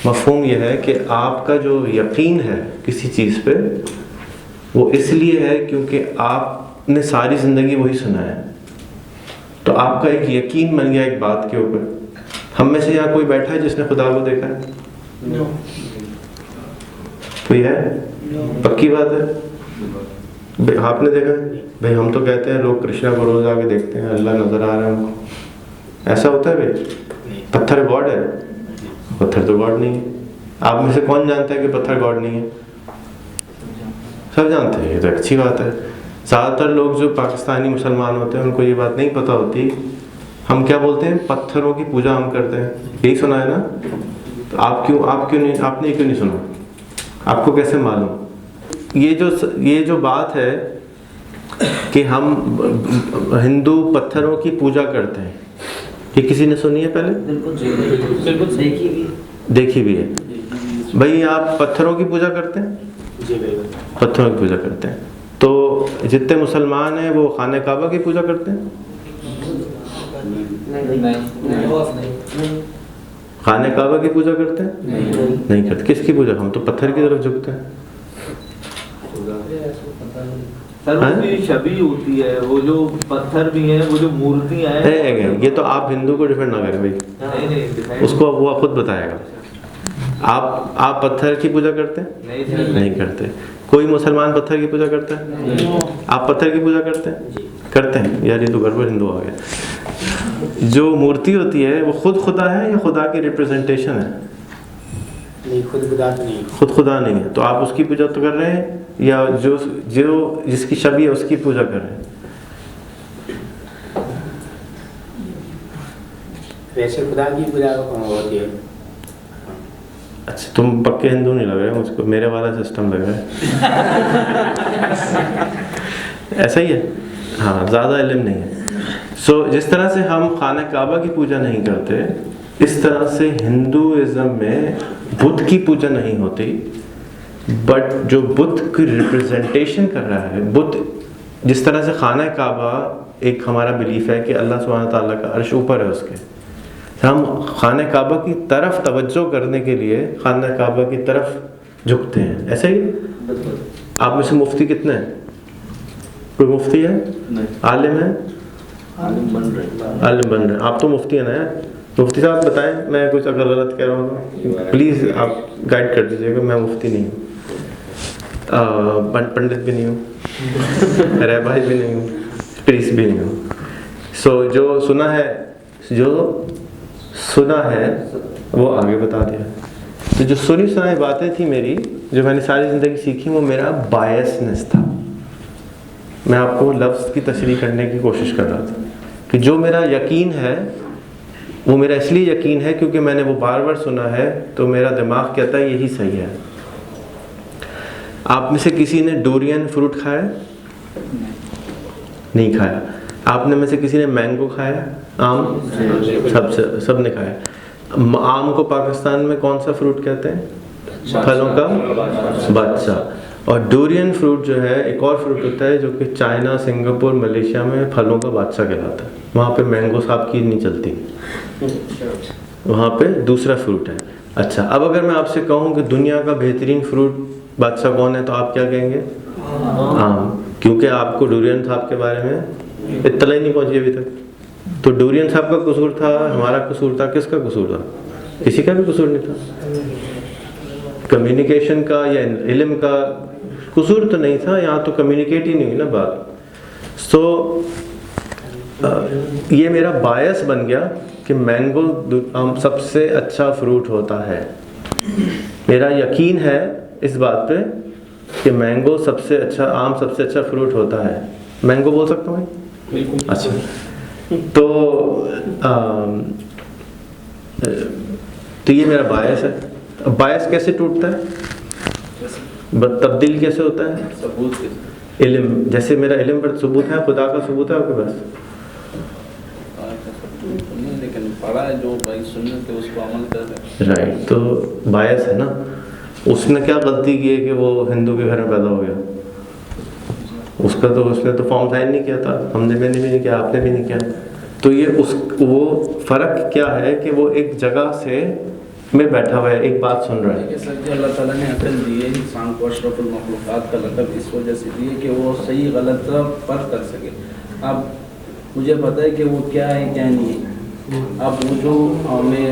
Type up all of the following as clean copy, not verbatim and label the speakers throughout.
Speaker 1: मफ़हूम यह है कि आपका जो यकीन है किसी चीज़ पे, वो इसलिए है क्योंकि आपने सारी ज़िंदगी वही सुना है, तो आपका एक यकीन बन गया एक बात के ऊपर। हम में से यहाँ कोई बैठा है जिसने खुदा को देखा है? कोई है? पक्की बात है? आपने देखा है? भाई हम तो कहते हैं लोग कृष्णा को रोज आके देखते हैं, अल्लाह नजर आ रहा है हमको। ऐसा होता है भाई? पत्थर गॉड है? पत्थर तो गॉड नहीं है। आप में से कौन जानता है कि पत्थर गॉड नहीं है? सब जानते हैं, ये तो अच्छी बात है। ज़्यादातर लोग जो पाकिस्तानी मुसलमान होते हैं उनको ये बात नहीं पता होती। हम क्या बोलते हैं? पत्थरों की पूजा हम करते हैं, यही सुना है ना? तो आप क्यों नहीं, आपने क्यों नहीं सुना? आपको कैसे मालूम? ये जो बात है कि हम हिंदू पत्थरों की पूजा करते हैं, ये किसी ने सुनी है पहले?
Speaker 2: बिल्कुल
Speaker 1: देखी भी है। भाई आप पत्थरों की पूजा करते हैं? पत्थरों की पूजा करते हैं। तो जितने मुसलमान हैं वो खाने काबा की पूजा करते हैं? खाने काबा की पूजा करते हैं? नहीं करते। किसकी पूजा? हम तो पत्थर की तरफ झुकते हैं।
Speaker 3: सर उसकी छवि होती है, वो जो पत्थर भी हैं, वो जो मूर्तियां हैं।
Speaker 1: ये तो आप हिंदू को डिफेंड ना करें भाई,
Speaker 3: नहीं,
Speaker 1: उसको वो खुद बताएगा। आप पत्थर की पूजा करते हैं? नहीं करते। कोई मुसलमान पत्थर की पूजा करता है? आप पत्थर की पूजा करते हैं? करते हैं। यार ये तो गड़बड़ हिंदू आ गया। जो मूर्ति होती है वो खुद खुदा है या खुदा की रिप्रेजेंटेशन है?
Speaker 2: नहीं, खुद खुदा नहीं।
Speaker 1: खुद खुदा नहीं है। तो आप उसकी पूजा तो कर रहे हैं या जो जिसकी छवि है उसकी पूजा कर रहे हैं?
Speaker 2: वैसे खुदा की पूजा होती है।
Speaker 1: अच्छा, तुम पक्के हिंदू नहीं लग रहे मुझको, मेरे वाला सिस्टम लग रहा है। ऐसा ही है? हाँ, ज़्यादा इल्म नहीं है। जिस तरह से हम खाना काबा की पूजा नहीं करते, इस तरह से हिंदुइज्म में बुद्ध की पूजा नहीं होती, बट जो बुद्ध की रिप्रेजेंटेशन कर रहा है, बुद्ध जिस तरह से खाना काबा एक हमारा बिलीफ है कि अल्लाह सुब्हानहू तआला का अर्श ऊपर है उसके, हम खाना काबा की तरफ तवज्जो करने के लिए खाना काबा की तरफ झुकते हैं। ऐसे ही आप में से मुफ्ती कितने हैं? कोई मुफ्ती है? आलिम है? आलिम बन रहे। आप तो मुफ्ती है ना यार। मुफ्ती साहब बताएं, मैं कुछ अगर गलत कह रहा हूँ तो प्लीज़ आप गाइड कर दीजिएगा। मैं मुफ्ती नहीं हूँ, पंडित भी नहीं हूँ, रहबाज भी नहीं हूँ, प्रीस्ट भी नहीं हूँ। जो सुना है वो आगे बता दिया। तो जो सुनी सुनाई बातें थी मेरी, जो मैंने सारी ज़िंदगी सीखी, वो मेरा बायसनेस था। मैं आपको लफ्ज़ की तशरीह करने की कोशिश कर रहा था कि जो मेरा यकीन है वो मेरा इसलिए यकीन है क्योंकि मैंने वो बार बार सुना है, तो मेरा दिमाग कहता है यही सही है। आप में से किसी ने डोरियन फ्रूट खाया? नहीं खाया। आपने में से किसी ने मैंगो खाया? आम? सब ने खाया। आम को पाकिस्तान में कौन सा फ्रूट कहते हैं? फलों का बादशाह। और डोरियन फ्रूट जो है एक और फ्रूट होता है जो कि चाइना, सिंगापुर, मलेशिया में फलों का बादशाह कहलाता है। वहाँ पे मैंगो साहब की नहीं चलती, वहाँ पे दूसरा फ्रूट है। अच्छा, अब अगर मैं आपसे कहूँ कि दुनिया का बेहतरीन फ्रूट बादशाह कौन है, तो आप क्या कहेंगे? आम। क्योंकि आपको डोरियन साहब के बारे में इत्तला ही नहीं पहुँची अभी तक। तो डोरियन साहब का कसूर था, हमारा कसूर था, किसका कसूर था? किसी का भी कसूर नहीं था। कम्युनिकेशन का या इल्म का कसूर तो नहीं था, यहाँ तो कम्युनिकेट ही नहीं हुई ना बात। ये मेरा बायस बन गया कि मैंगो सबसे अच्छा फ्रूट होता है। मेरा यकीन है इस बात पे कि मैंगो सबसे अच्छा, आम सबसे अच्छा फ्रूट होता है। मैंगो बोल सकता हूँ भाई? अच्छा, तो ये मेरा बायस है। बायस कैसे टूटता है? तब्दील कैसे होता है?
Speaker 3: सबूत
Speaker 1: इल्म। जैसे मेरा इल्म पर सबूत है, खुदा का सबूत है आपके पास?
Speaker 3: लेकिन पढ़ा है जो भाई सुन्नत है उसको अमल कर रहे।
Speaker 1: राइट, तो बायस है ना। उसने क्या गलती की है कि वो हिंदू के घर में पैदा हो गया? उसने तो फॉर्म साइन नहीं किया था, मैंने भी नहीं किया, आपने भी नहीं किया। तो ये वो फ़र्क क्या है कि वो एक जगह से में बैठा हुआ है, एक बात सुन रहा है।
Speaker 4: देखिए सर जी, अल्लाह ताला ने अकल दी है इंसान को, अशरफुल मखलूक़ात का लक़ब इस वजह से दी है कि वो सही गलत का फ़र्क कर सके। अब मुझे पता है कि वो क्या है क्या नहीं है। अब वो जो मैं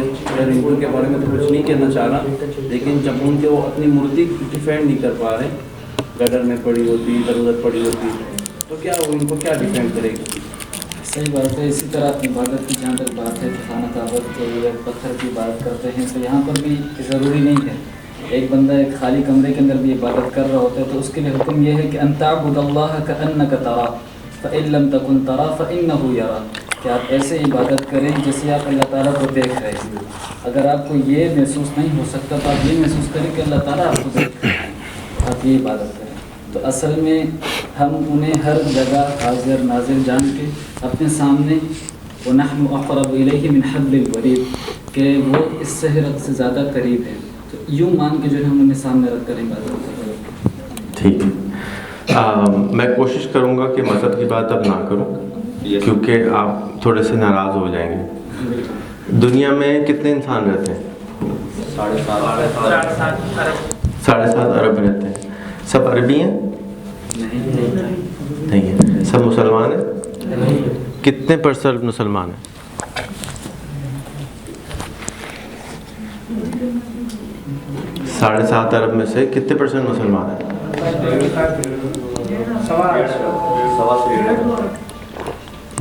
Speaker 4: रिंकू के बारे में तो कुछ नहीं कहना चाह रहा, लेकिन जब उनके वो अपनी मूर्ति डिफेंड नहीं कर पा रहे, गटर में पड़ी होती, इधर उधर पड़ी होती, तो क्या वो इनको क्या डिफेंड करेगी?
Speaker 5: सही बात है। इसी तरह इबादत की जहाँ तक बात है कि खाना काबत के या पत्थर की बात करते हैं, तो यहाँ पर भी ज़रूरी नहीं है। एक बंदा एक खाली कमरे के अंदर भी इबादत कर रहा होता है तो उसके लिए हुक्म यह है कि अंताबुदल्लाह कअन्नका तरा फ़इन लम तकुन तरा फ़इन्नहु यरा, कि आप ऐसे इबादत करें जैसे आप अल्लाह ताला को देख रहे हैं। अगर आपको ये महसूस नहीं हो सकता तो आप ये महसूस करें कि अल्लाह ताला आपको देख रहे हैं, आप ये इबादत करें। तो असल में हम उन्हें हर जगह हाजिर नाजिर जान के अपने सामने व नहनु अक़रबु इलैहि मिन हब्लिल वरीद, कि वो इससे रब से ज़्यादा करीब है। तो यूँ मान के जो है हम उन्हें सामने रख कर इबादत करें।
Speaker 1: ठीक है। मैं कोशिश करूँगा कि मज़हब की बात अब ना करूँ, क्योंकि आप थोड़े से नाराज़ हो जाएंगे। दुनिया में कितने इंसान रहते हैं? 7.5 अरब रहते हैं। सब अरबी हैं? नहीं है। सब मुसलमान हैं? कितने % मुसलमान हैं? 7.5 अरब में से कितने % मुसलमान हैं?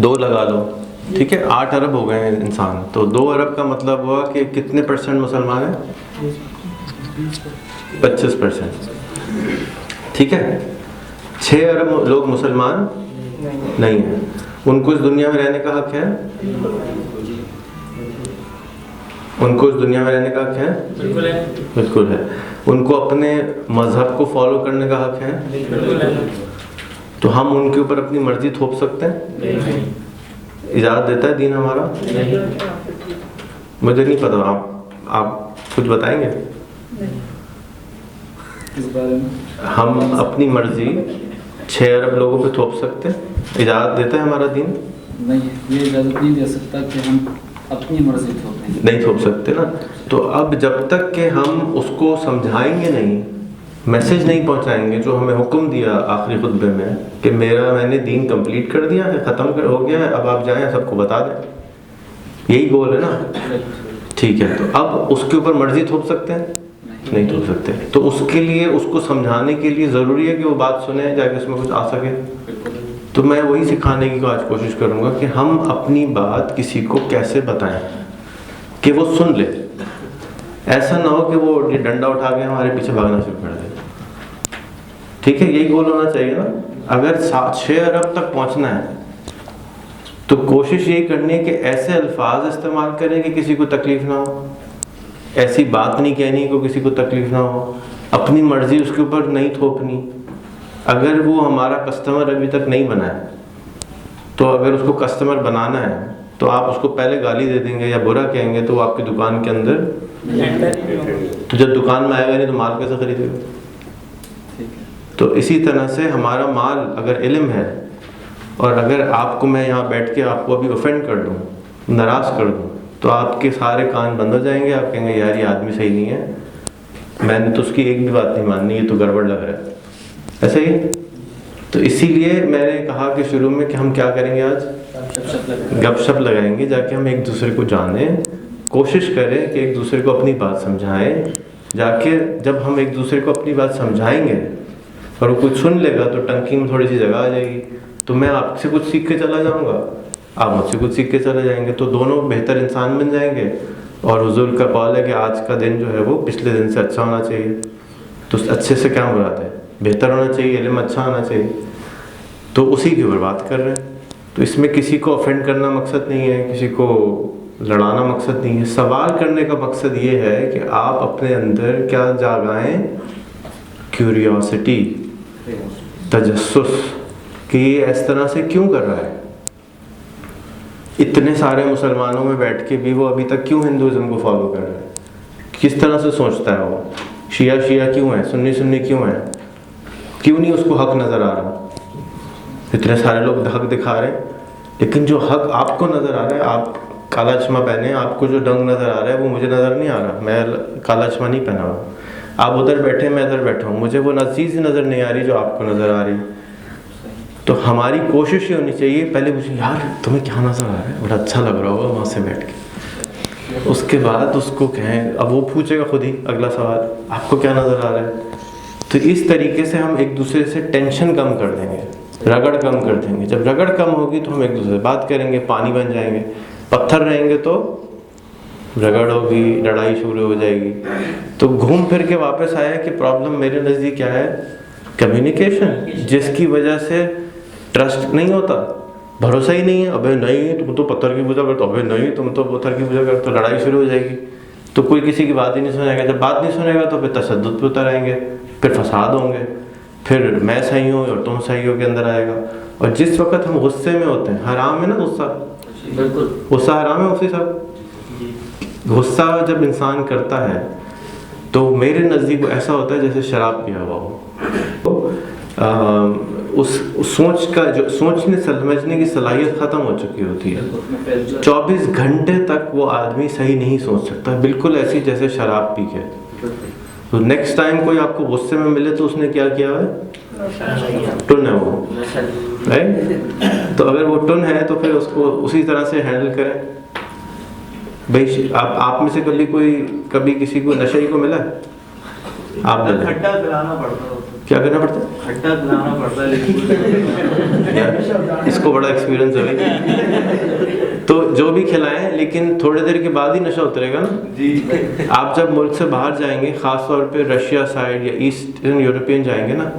Speaker 1: 2 लगा लो, ठीक है, 8 अरब हो गए हैं इंसान। तो 2 अरब का मतलब हुआ कि कितने % मुसलमान हैं? 25%, ठीक है। 6 अरब लोग मुसलमान नहीं हैं। उनको इस दुनिया में रहने का हक है? उनको इस दुनिया में रहने का हक है? बिल्कुल है। उनको अपने मज़हब को फॉलो करने का हक है? तो हम उनके ऊपर अपनी मर्जी थोप सकते हैं? इजाज़त देता है दीन हमारा? मुझे नहीं पता, आप कुछ बताएंगे
Speaker 5: इस बारे में?
Speaker 1: हम अपनी मर्जी 6 अरब लोगों पे थोप सकते हैं? इजाज़त देता है हमारा दीन?
Speaker 5: नहीं, ये इजाज़त नहीं दे सकता कि हम अपनी मर्जी थोपें।
Speaker 1: नहीं थोप सकते ना। तो अब जब तक कि हम उसको समझाएंगे नहीं, मैसेज नहीं पहुंचाएंगे जो हमें हुक्म दिया आखिरी खुतबे में कि मैंने दीन कंप्लीट कर दिया है, ख़त्म हो गया है, अब आप जाएं सबको बता दें, यही गोल है ना। ठीक है, तो अब उसके ऊपर मर्जी थोप सकते हैं? नहीं थोप सकते। तो उसके लिए, उसको समझाने के लिए ज़रूरी है कि वो बात सुने, जाके उसमें कुछ आ सके। तो मैं वही सिखाने की आज कोशिश करूँगा कि हम अपनी बात किसी को कैसे बताएं कि वो सुन ले। ऐसा ना हो कि वो डंडा उठा के हमारे पीछे भागना शुरू कर दे। ठीक है, यही गोल होना चाहिए ना। अगर 6 अरब तक पहुंचना है तो कोशिश यही करनी है कि ऐसे अल्फाज इस्तेमाल करें कि किसी को तकलीफ ना हो, ऐसी बात नहीं कहनी को किसी को तकलीफ ना हो, अपनी मर्जी उसके ऊपर नहीं थोपनी। अगर वो हमारा कस्टमर अभी तक नहीं बना है, तो अगर उसको कस्टमर बनाना है तो आप उसको पहले गाली दे देंगे या बुरा कहेंगे तो वो आपकी दुकान के अंदर, तो जब दुकान में आएगा नहीं तो माल कैसे खरीदेगा? तो इसी तरह से हमारा माल अगर इल्म है, और अगर आपको मैं यहाँ बैठ के आपको अभी ऑफेंड कर दूँ, नाराज़ कर दूँ, तो आपके सारे कान बंद हो जाएंगे। आप कहेंगे यार ये आदमी सही नहीं है, मैंने तो उसकी एक भी बात नहीं माननी, ये तो गड़बड़ लग रहा है, ऐसे ही। तो इसीलिए मैंने कहा कि शुरू में कि हम क्या करेंगे, आज गपशप लगाएंगे, जाके हम एक दूसरे को जानें, कोशिश करें कि एक दूसरे को अपनी बात समझाएं। जाके जब हम एक दूसरे को अपनी बात समझाएंगे और वो कुछ सुन लेगा तो टंकी में थोड़ी सी जगह आ जाएगी, तो मैं आपसे कुछ सीख के चला जाऊँगा, आप मुझसे कुछ सीख के चले जाएंगे, तो दोनों बेहतर इंसान बन जाएंगे। और हुजूर का कौल है कि आज का दिन जो है वो पिछले दिन से अच्छा होना चाहिए। तो अच्छे से क्या मुराद है? बेहतर होना चाहिए, इल्म अच्छा होना चाहिए। तो उसी की ऊपर बात कर रहे हैं। तो इसमें किसी को ऑफेंड करना मकसद नहीं है, किसी को लड़ाना मकसद नहीं है। सवाल करने का मकसद ये है कि आप अपने अंदर क्या जागाएं, क्यूरियोसिटी, तजस्सुस, कि ये इस तरह से क्यों कर रहा है। इतने सारे मुसलमानों में बैठ के भी वो अभी तक क्यों हिंदुज़म को फॉलो कर रहा है? किस तरह से सोचता है वो? शिया शिया क्यों है, सुन्नी सुन्नी क्यों है? क्यों नहीं उसको हक नज़र आ रहा? इतने सारे लोग हक दिखा रहे हैं, लेकिन जो हक आपको नज़र आ रहा है, आप काला चश्मा पहने, आपको जो रंग नज़र आ रहा है वो मुझे नज़र नहीं आ रहा, मैं काला चश्मा नहीं पहना हुआ। आप उधर बैठे, मैं इधर बैठा हूँ, मुझे वो चीज़ नज़र नहीं आ रही जो आपको नज़र आ रही। तो हमारी कोशिश ये होनी चाहिए, पहले पूछे यार तुम्हें क्या नज़र आ रहा है, बड़ा अच्छा लग रहा होगा वहाँ से बैठ के। उसके बाद उसको कहें, अब वो पूछेगा खुद ही अगला सवाल, आपको क्या नज़र आ रहा है। तो इस तरीके से हम एक दूसरे से टेंशन कम कर देंगे, रगड़ कम कर देंगे। जब रगड़ कम होगी तो हम एक दूसरे से बात करेंगे, पानी बन जाएंगे। पत्थर रहेंगे तो रगड़ होगी, लड़ाई शुरू हो जाएगी। तो घूम फिर के वापस आया कि प्रॉब्लम मेरे नज़दीक क्या है, कम्युनिकेशन, जिसकी वजह से ट्रस्ट नहीं होता, भरोसा ही नहीं है। अबे नहीं तुम तो पत्थर की पूजा करते हो, अबे नहीं तुम तो पत्थर की पूजा करते हो, लड़ाई शुरू हो जाएगी। तो कोई किसी की बात ही नहीं सुनेगा। जब बात नहीं सुनेगा तो फिर तशद्दुद पे उतर आएंगे, फिर फसाद होंगे, फिर मैं सही हूँ और तुम सही हो के अंदर आएगा। और जिस वक्त हम गुस्से में होते हैं, हराम है ना गुस्सा,
Speaker 2: बिल्कुल
Speaker 1: गुस्सा हराम है। उसी साहब गुस्सा जब इंसान करता है तो मेरे नज़दीक ऐसा होता है जैसे शराब पिया हुआ हो। उस सोच का जो सोचने समझने की सलाहियत ख़त्म हो चुकी होती है। 24 घंटे तक वो आदमी सही नहीं सोच सकता, बिल्कुल ऐसी जैसे शराब पी के। तो नेक्स्ट टाइम कोई आपको गुस्से में मिले तो उसने क्या किया है, टुन है वो, राइट। तो अगर वो टुन है तो फिर उसको उसी तरह से हैंडल करें। भाई आप में से कभी किसी को नशे को मिला है? आप
Speaker 3: खट्टा पिलाना पड़ता है,
Speaker 1: क्या करना पड़ता है?
Speaker 3: खट्टा पिलाना पड़ता है, लेकिन
Speaker 1: इसको बड़ा एक्सपीरियंस है भाई। तो जो भी खिलाएं, लेकिन थोड़ी देर के बाद ही नशा उतरेगा ना
Speaker 3: जी।
Speaker 1: आप जब मुल्क से बाहर जाएंगे, ख़ास तौर पे रशिया साइड या ईस्टर्न यूरोपियन जाएंगे ना,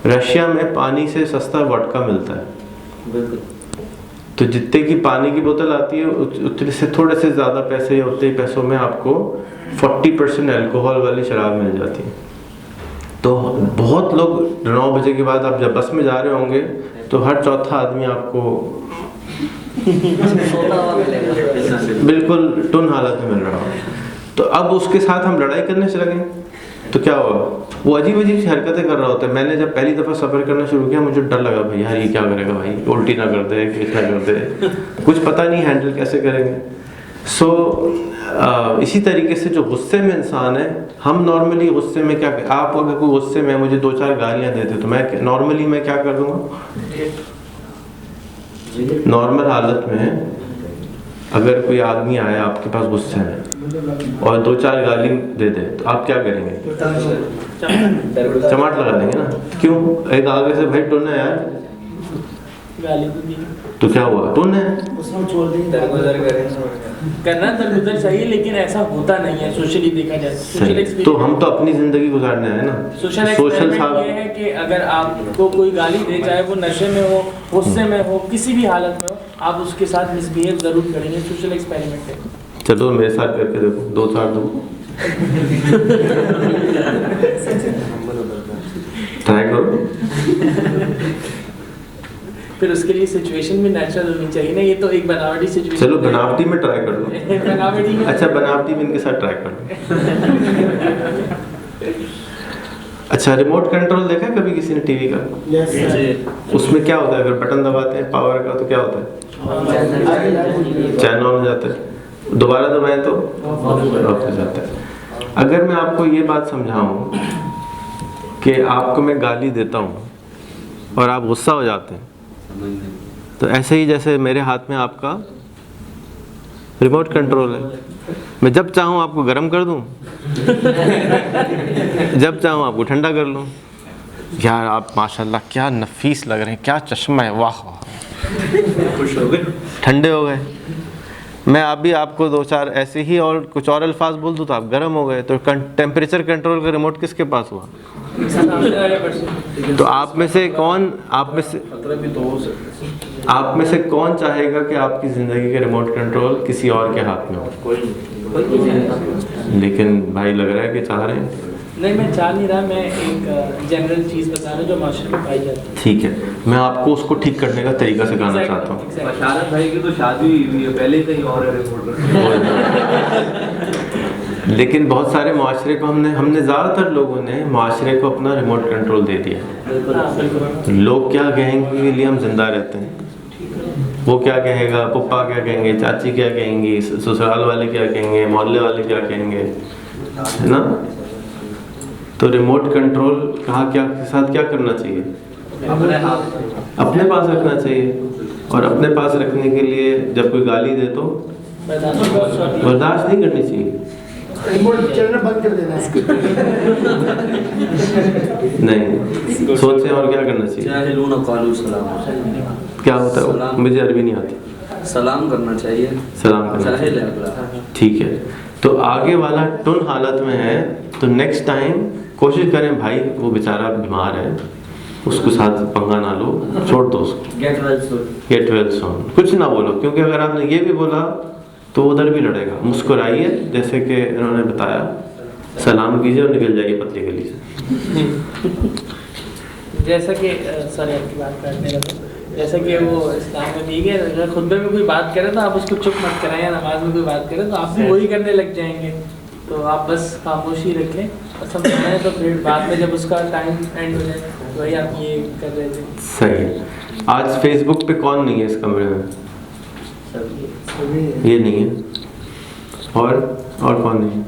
Speaker 1: रशिया में पानी से सस्ता वोडका मिलता है। तो जितने की पानी की बोतल आती है उतने से थोड़े से ज़्यादा पैसे या उतने ही पैसों में आपको 40% अल्कोहल वाली शराब मिल जाती है। तो बहुत लोग 9 बजे के बाद आप जब बस में जा रहे होंगे तो हर चौथा आदमी आपको बिल्कुल टुन हालत में मिल रहा हो। तो अब उसके साथ हम लड़ाई करने से लगे तो क्या होगा, वो अजीब अजीब सी हरकतें कर रहा होता है। मैंने जब पहली दफ़ा सफ़र करना शुरू किया मुझे डर लगा, भाई यार ये क्या करेगा, भाई उल्टी ना कर दे, कुछ ना कर दे, कुछ पता नहीं हैंडल कैसे करेंगे। सो इसी तरीके से जो गुस्से में इंसान है, हम नॉर्मली गुस्से में क्या, आप अगर कोई गुस्से में मुझे 2-4 गालियाँ देते तो मैं नॉर्मली मैं क्या कर दूँगा, नॉर्मल हालत में अगर कोई आदमी आया आपके पास गुस्से में और 2-4 गाली दे दे तो आप क्या करेंगे, चमाट लगा देंगे ना। क्यों, एक आगे से भाई टुन है यार, तो क्या हुआ, टुन है,
Speaker 6: करना दरगुजर चाहिए, लेकिन ऐसा होता नहीं है सोशली देखा जाए। सोशल
Speaker 1: तो हम तो अपनी जिंदगी गुजारने आए ना।
Speaker 6: सोशल ये है कि अगर आपको कोई गाली दे, चाहे वो नशे में हो, गुस्से में हो, किसी भी हालत में हो, आप उसके साथ मिसबिहेव जरूर करेंगे। सोशल एक्सपेरिमेंट है।
Speaker 1: चलो मेरे साथ करके देखो, 2-4 दो ट्राई करो।
Speaker 6: फिर उसके लिए सिचुएशन भी नेचुरल होनी चाहिए ना, ये तो एक बनावटी सिचुएशन।
Speaker 1: चलो बनावटी में ट्राई कर लो।
Speaker 6: बनावटी में,
Speaker 1: अच्छा बनावटी में इनके साथ ट्राई कर लो। अच्छा रिमोट कंट्रोल देखा है कभी किसी ने टीवी का? उसमें क्या होता है, अगर बटन दबाते हैं पावर का तो क्या होता है, चैनल ऑन हो जाता है, दोबारा दबाएं तो ऑफ हो जाता है। अगर मैं आपको ये बात समझाऊं कि आपको मैं गाली देता हूं और आप गुस्सा हो जाते हैं, तो ऐसे ही जैसे मेरे हाथ में आपका रिमोट कंट्रोल है, मैं जब चाहूँ आपको गर्म कर दूँ, जब चाहूँ आपको ठंडा कर लूँ। यार आप माशाल्लाह क्या नफीस लग रहे हैं, क्या चश्मा है, वाह वाह,
Speaker 3: खुश हो गए,
Speaker 1: ठंडे हो गए। मैं अभी आपको 2-4 ऐसे ही और कुछ और अल्फाज बोल दूँ तो आप गर्म हो गए। तो टेम्परेचर कंट्रोल का रिमोट किसके पास हुआ? तो आप में से कौन चाहेगा कि आपकी ज़िंदगी के रिमोट कंट्रोल किसी और के हाथ में हो? लेकिन भाई लग रहा है कि चाह रहे हैं।
Speaker 6: नहीं, मैं चाह नहीं रहा, मैं एक जनरल चीज़ बता रहा हूँ जो माशरे में पाई जाती है।
Speaker 1: ठीक है, मैं आपको उसको ठीक करने का तरीका सिखाना चाहता हूँ।
Speaker 3: बशारत भाई की तो शादी हुई है, पहले ही कहीं और है रिपोर्टर।
Speaker 1: लेकिन बहुत सारे माशरे को हमने ज़्यादातर लोगों ने माशरे को अपना रिमोट कंट्रोल दे दिया। लोग क्या कहेंगे के लिए हम जिंदा रहते हैं। वो क्या कहेगा, पप्पा क्या कहेंगे, चाची क्या कहेंगी, ससुराल वाले क्या कहेंगे, मोहल्ले वाले क्या कहेंगे, है ना। तो रिमोट कंट्रोल कहाँ क्या के साथ क्या करना चाहिए, अपने पास रखना चाहिए। और अपने पास रखने के लिए जब कोई गाली दे तो बर्दाश्त नहीं करनी चाहिए,
Speaker 7: रिमोट चलना बंद कर देना है।
Speaker 1: नहीं सोचें और क्या करना चाहिए। क्या होता है, मुझे अरबी नहीं आती।
Speaker 4: सलाम करना चाहिए,
Speaker 1: सलाम करना चाहिए, ठीक है। तो आगे वाला टुन हालत में है तो नेक्स्ट टाइम कोशिश करें, भाई वो बेचारा बीमार है, उसको साथ पंगा ना लो, छोड़ दो उसको, गेट वेल सून, कुछ ना बोलो। क्योंकि अगर आपने ये भी बोला तो उधर भी लड़ेगा। मुस्कुराइए, जैसे कि इन्होंने बताया, सलाम कीजिए और निकल जाइए पतली गली से।
Speaker 6: जैसा कि सॉरी आपकी बात काटने लगा, जैसा कि वो इस्लाम में ठीक है, अगर खुतबे में कोई बात करे तो आप उसको चुप मत कराएं, या नमाज में कोई बात करे तो आप भी वही करने लग जाएंगे। तो आप बस खामोशी रखें और समझाएं, तो फिर बाद में जब उसका टाइम एंड हो जाए, वही आप ये कर रहे थे।
Speaker 1: सही। आज फेसबुक पे कौन नहीं है इस कमरे में? ये नहीं है, और कौन नहीं है?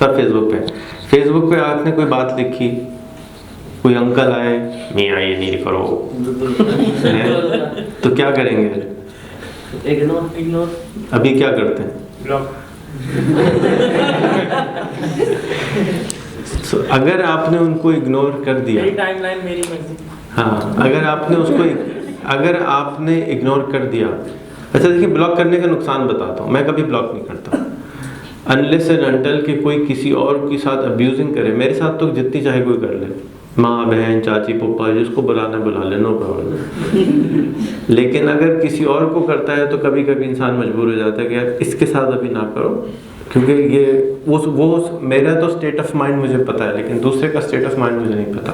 Speaker 1: सब फेसबुक पे। फेसबुक पे आपने कोई बात लिखी, कोई अंकल आए, मियाँ ये नहीं करो, तो क्या करेंगे?
Speaker 6: इग्नोर।
Speaker 1: अभी क्या करते हैं?
Speaker 6: ब्लॉक।
Speaker 1: अगर आपने उनको इग्नोर कर दिया,
Speaker 6: मेरी टाइमलाइन मेरी मर्जी।
Speaker 1: हाँ, अगर आपने इग्नोर कर दिया। अच्छा देखिए, ब्लॉक करने का नुकसान बताता हूँ। मैं कभी ब्लॉक नहीं करता अनलेस एंड अनटिल कि कोई किसी और के साथ अब्यूजिंग करे। मेरे साथ तो जितनी चाहे कोई कर ले, माँ बहन चाची पप्पा जिसको बुलाना बुला ले, नो प्रॉब्लम। लेकिन अगर किसी और को करता है तो कभी कभी इंसान मजबूर हो जाता है कि यार इसके साथ अभी ना करो, क्योंकि ये वो मेरा तो स्टेट ऑफ माइंड मुझे पता है, लेकिन दूसरे का स्टेट ऑफ माइंड मुझे नहीं पता।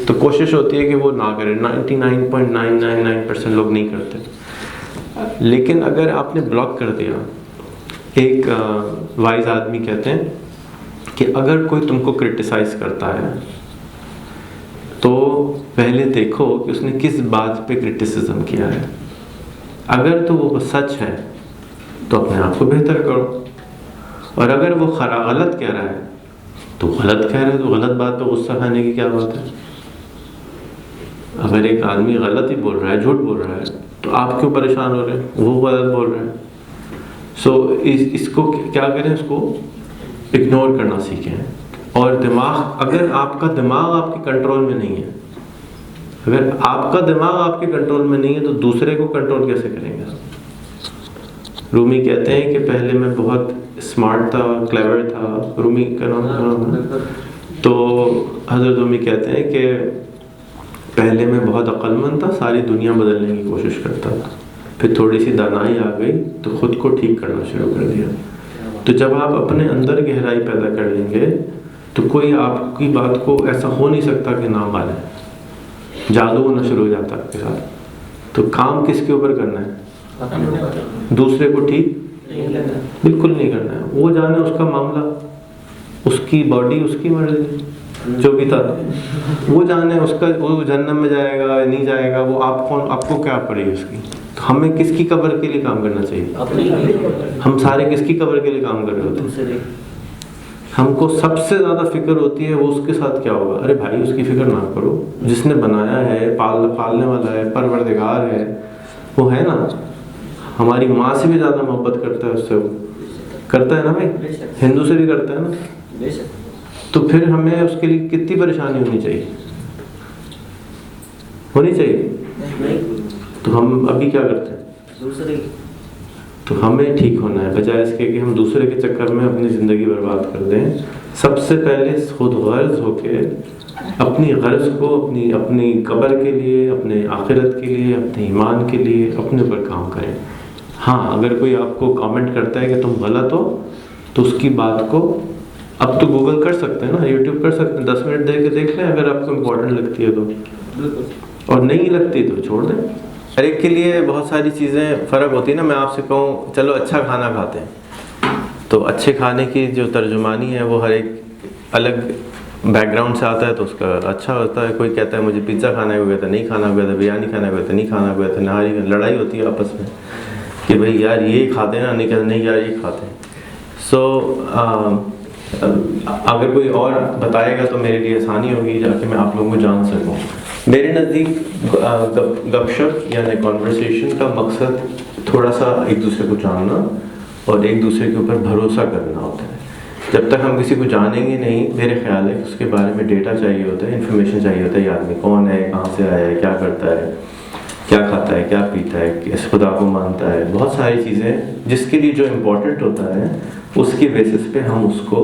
Speaker 1: तो कोशिश होती है कि वो ना करें। 99.999% लोग नहीं करते। लेकिन अगर आपने ब्लॉक कर दिया, एक वाइज आदमी कहते हैं कि अगर कोई तुमको क्रिटिसाइज करता है तो पहले देखो कि उसने किस बात पे क्रिटिसिज्म किया है। अगर तो वो सच है तो अपने आप को बेहतर करो, और अगर वो गलत कह रहा है तो गलत कह रहा है, तो गलत बात पे गुस्सा खाने की क्या बात है। अगर एक आदमी गलत ही बोल रहा है, झूठ बोल रहा है, तो आप क्यों परेशान हो रहे हैं? वो गलत बोल रहे हैं। सो इसको क्या करें, इसको इग्नोर करना सीखें। और दिमाग, अगर आपका दिमाग आपके कंट्रोल में नहीं है, अगर आपका दिमाग आपके कंट्रोल में नहीं है तो दूसरे को कंट्रोल कैसे करेंगे? रूमी कहते हैं कि पहले मैं बहुत स्मार्ट था, क्लेवर था। रूमी का नाम तो हज़रत रूमी कहते हैं कि पहले मैं बहुत अक्लमंद था, सारी दुनिया बदलने की कोशिश करता था, फिर थोड़ी सी दानाई आ गई तो खुद को ठीक करना शुरू कर दिया। तो जब आप अपने अंदर गहराई पैदा कर लेंगे तो कोई आपकी बात को ऐसा हो नहीं सकता कि ना माने, जादू होना शुरू हो जाता है आपके साथ। तो काम किसके ऊपर करना है? दूसरे को ठीक बिल्कुल नहीं करना है। वो जाने उसका मामला, उसकी बॉडी, उसकी मर्जी, जो भी था वो जाने, उसका वो जन्नत में जाएगा नहीं जाएगा, वो आपको क्या पड़ेगी उसकी। तो हमें किसकी कब्र के लिए काम करना चाहिए? हम सारे किसकी कब्र के लिए काम कर रहे होते हैं? हमको सबसे ज़्यादा फिक्र होती है वो उसके साथ क्या होगा। अरे भाई उसकी फिक्र ना करो, जिसने बनाया है, पालने वाला है, परवरदिगार है, वो है ना। हमारी माँ से भी ज़्यादा मोहब्बत करता है उससे, वो करता है ना भाई, हिंदू से भी करता है ना। तो फिर हमें उसके लिए कितनी परेशानी होनी चाहिए? तो हम अभी क्या करते हैं? तो हमें ठीक होना है, बजाय इसके कि हम दूसरे के चक्कर में अपनी ज़िंदगी बर्बाद कर दें। सबसे पहले खुद गर्ज होके अपनी गर्ज को अपनी कब्र के लिए, अपने आखिरत के लिए, अपने ईमान के लिए अपने ऊपर काम करें। हाँ, अगर कोई आपको कमेंट करता है कि तुम गलत हो तो उसकी बात को अब तो गूगल कर सकते हैं ना, यूट्यूब कर सकते हैं, 10 मिनट देख लें अगर आपको इम्पोर्टेंट लगती है तो, और नहीं लगती तो छोड़ दें। हर एक के लिए बहुत सारी चीज़ें फ़र्क होती है ना। मैं आपसे कहूँ चलो अच्छा खाना खाते हैं, तो अच्छे खाने की जो तर्जुमानी है वो हर एक अलग बैकग्राउंड से आता है तो उसका अच्छा होता है। कोई कहता है मुझे पिज़्ज़ा खाना है, कोई कहता है नहीं खाना, कोई कहता है बिरयानी खाना है, कोई कहता है नहीं खाना, कोई कहता है नहारी। लड़ाई होती है आपस में कि भाई यार ये खाते हैं ना, नहीं कहते नहीं यार ये खाते हैं। सो अगर कोई और बताएगा तो मेरे लिए आसानी होगी जाके मैं आप लोगों को जान सकूं। मेरे नज़दीक गपशप यानी कॉन्वर्सेशन का मकसद थोड़ा सा एक दूसरे को जानना और एक दूसरे के ऊपर भरोसा करना होता है। जब तक हम किसी को जानेंगे नहीं, मेरे ख्याल है उसके बारे में डेटा चाहिए होता है, इन्फॉर्मेशन चाहिए होता है। ये आदमी कौन है, कहाँ से आया है, क्या करता है, क्या खाता है, क्या पीता है, किस खुदा को मानता है, बहुत सारी चीज़ें जिसके लिए जो इम्पोर्टेंट होता है उसकी बेसिस पे हम उसको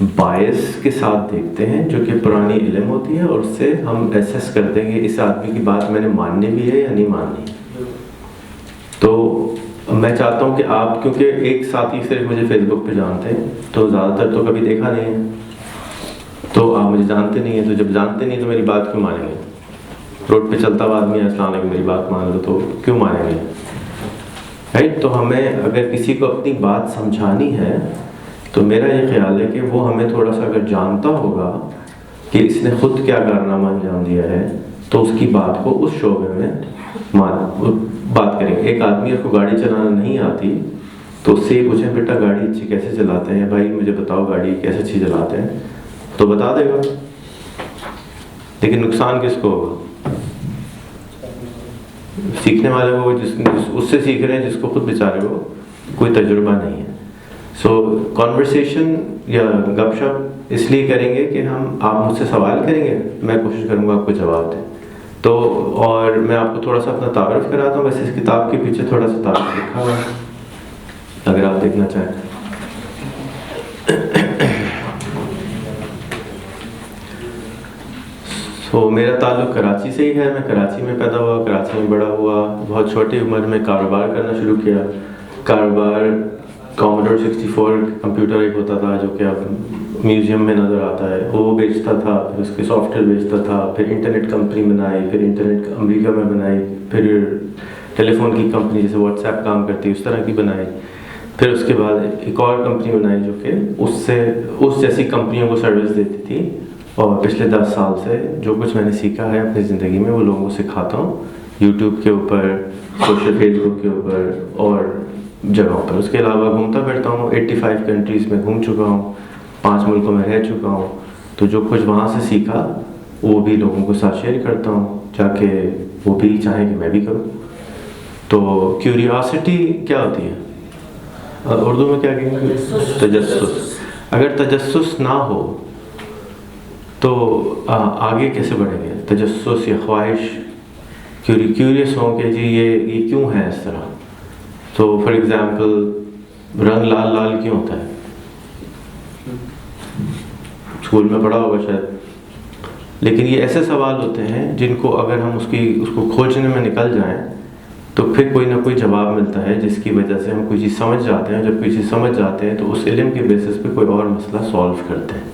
Speaker 1: बायस के साथ देखते हैं, जो कि पुरानी इल्म होती है, और उससे हम एसेस करते हैं कि इस आदमी की बात मैंने माननी भी है या नहीं माननी। तो मैं चाहता हूँ कि आप, क्योंकि एक साथी सिर्फ मुझे फेसबुक पे जानते हैं तो ज़्यादातर तो कभी देखा नहीं है, तो आप मुझे जानते नहीं हैं, तो जब जानते नहीं तो मेरी बात क्यों मानेंगे? रोड पे चलता हुआ आदमी अस्सलाम वालेकुम मेरी बात मान लो तो क्यों मानेंगे, राइट? तो हमें अगर किसी को अपनी बात समझानी है तो मेरा ये ख्याल है कि वो हमें थोड़ा सा अगर जानता होगा कि इसने खुद क्या कारनामा अंजाम दिया है तो उसकी बात को उस शोबे में बात करेंगे। एक आदमी को गाड़ी चलाना नहीं आती तो उससे ये पूछें बेटा गाड़ी अच्छी कैसे चलाते हैं, भाई मुझे बताओ गाड़ी कैसे अच्छी चलाते हैं, तो बता देगा। लेकिन नुकसान किसको होगा? सीखने वाले को, उससे सीख रहे हैं जिसको खुद बेचारे को कोई तजुर्बा नहीं है। सो कॉन्वर्सेशन या गपशप इसलिए करेंगे कि आप मुझसे सवाल करेंगे, मैं कोशिश करूँगा आपको जवाब दें। तो और मैं आपको थोड़ा सा अपना तारुफ कराता हूँ। वैसे इस किताब के पीछे थोड़ा सा तारुफ लिखा हुआ है, अगर आप देखना चाहें। तो मेरा ताल्लुक़ कराची से ही है। मैं कराची में पैदा हुआ, कराची में बड़ा हुआ। बहुत छोटी उम्र में कारोबार करना शुरू किया। कारोबार कॉमोडोर 64 कंप्यूटर एक होता था जो कि अब म्यूज़ियम में नज़र आता है, वो बेचता था, फिर उसके सॉफ्टवेयर बेचता था, फिर इंटरनेट कंपनी बनाई, फिर इंटरनेट अमेरिका में बनाई, फिर टेलीफोन की कंपनी जैसे व्हाट्सएप काम करती है उस तरह की बनाई, फिर उसके बाद एक और कंपनी बनाई जो कि उस जैसी कंपनियों को सर्विस देती थी। और पिछले 10 साल से जो कुछ मैंने सीखा है अपनी ज़िंदगी में वो लोगों को सिखाता हूँ, यूट्यूब के ऊपर, सोशल फेसबुक के ऊपर और जगहों पर। उसके अलावा घूमता फिरता हूँ, 85 कंट्रीज़ में घूम चुका हूँ, 5 मुल्कों में रह चुका हूँ। तो जो कुछ वहाँ से सीखा वो भी लोगों को साथ शेयर करता हूँ, जाके वो भी चाहें कि मैं भी करूँ। तो क्यूरियोसिटी क्या होती है, उर्दू में क्या कहेंगे? तजस्सुस। अगर तजस्सुस ना हो तो आगे कैसे बढ़ेंगे? तजस्सुस या ख्वाहिश, क्यूरियस हो कि जी ये क्यों है इस तरह। तो फॉर एग्ज़ाम्पल रंग लाल लाल क्यों होता है? स्कूल में पढ़ा होगा शायद। लेकिन ये ऐसे सवाल होते हैं जिनको अगर हम उसको खोजने में निकल जाएं तो फिर कोई ना कोई जवाब मिलता है जिसकी वजह से हम कोई चीज़ समझ जाते हैं। जब कोई चीज़ समझ जाते हैं तो उस इल्म के बेसिस पे कोई और मसला सॉल्व करते हैं।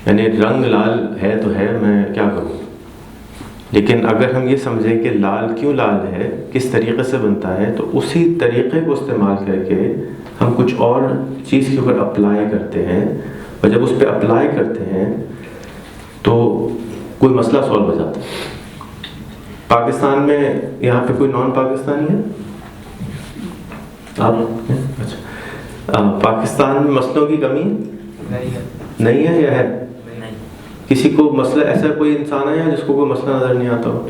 Speaker 1: यानी रंग लाल है तो है, मैं क्या करूँ। लेकिन अगर हम ये समझें कि लाल क्यों लाल है, किस तरीक़े से बनता है, तो उसी तरीक़े को इस्तेमाल करके हम कुछ और चीज़ के ऊपर अप्लाई करते हैं। और जब उस पर अप्लाई करते हैं तो कोई मसला सॉल्व हो जाता है। पाकिस्तान में यहाँ पे कोई नॉन पाकिस्तानी है? आप? अच्छा। पाकिस्तान में मसलों की कमी नहीं है या है? किसी को मसला, ऐसा कोई इंसान है जिसको कोई मसला नज़र नहीं आता हो?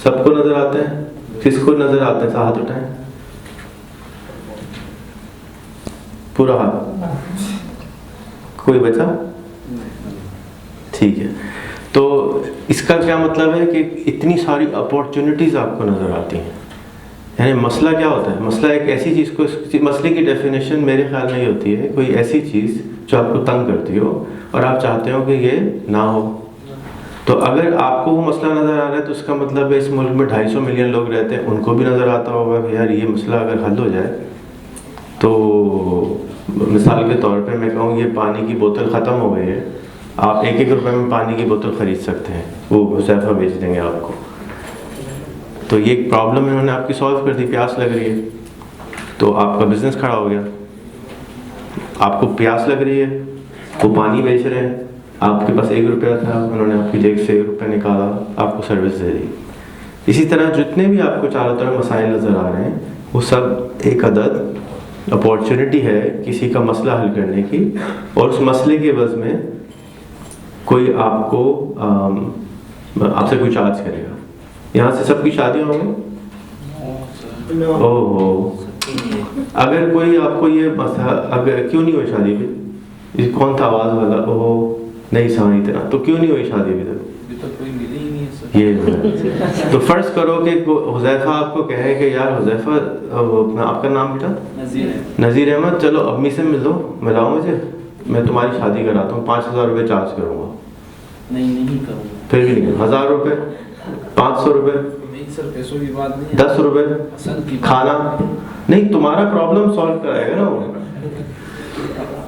Speaker 1: सबको नज़र आते हैं। किसको नज़र आते हैं? हाथ उठाएं। पूरा हाथ। कोई बचा? ठीक है। तो इसका क्या मतलब है कि इतनी सारी अपॉर्चुनिटीज़ आपको नज़र आती हैं। यानी मसला क्या होता है? मसला एक ऐसी चीज़ को, मसले की डेफिनेशन मेरे ख्याल में ये होती है, कोई ऐसी चीज़ जो आपको तंग करती हो और आप चाहते हो कि ये ना हो। तो अगर आपको वो मसला नज़र आ रहा है तो उसका मतलब है इस मुल्क में 250 मिलियन लोग रहते हैं, उनको भी नज़र आता होगा कि यार ये मसला अगर हल हो जाए तो मिसाल के तौर पे मैं कहूँ ये पानी की बोतल ख़त्म हो गई है, आप 1-1 रुपए में पानी की बोतल ख़रीद सकते हैं, वो हुज़ैफ़ा बेच देंगे आपको। तो ये एक प्रॉब्लम इन्होंने आपकी सॉल्व कर दी, प्यास लग रही है तो आपका बिज़नेस खड़ा हो गया। आपको प्यास लग रही है, वो पानी बेच रहे हैं, आपके पास 1 रुपया था, उन्होंने आपकी जेब से 1 रुपया निकाला, आपको सर्विस दे दी। इसी तरह जितने भी आपको चारों तरफ मसाइल नज़र आ रहे हैं, वो सब एक अदद अपॉर्चुनिटी है किसी का मसला हल करने की, और उस मसले के एवज़ में कोई आपको आपसे कोई चार्ज करेगा। यहाँ से सबकी शादी होंगी? ओहो, अगर कोई आपको ये अगर क्यों नहीं हुई शादी भी? ये कौन था आवाज़ वाला? ओहो नहीं समझ इतना, तो क्यों नहीं हुई शादी अभी तक?
Speaker 4: तो कोई मिली ही नहीं है सर।
Speaker 1: ये तो फर्ज करो कि हुज़ैफा आपको कहे कि यार हुज़ैफा, आपका नाम बेटा नज़ीर अहमद, चलो अम्मी से मिल लो, मिलाओ मुझे, मैं तुम्हारी शादी कराता हूँ, 5000 रुपये चार्ज करूँगा।
Speaker 4: नहीं करूँगा।
Speaker 1: फिर भी नहीं, 1000 रुपये, 500 रुपये,
Speaker 4: नहीं सर, पैसों की बात नहीं है,
Speaker 1: 10 रुपये,
Speaker 4: पसंद की
Speaker 1: खाना नहीं, तुम्हारा प्रॉब्लम सॉल्व कराएगा ना वो।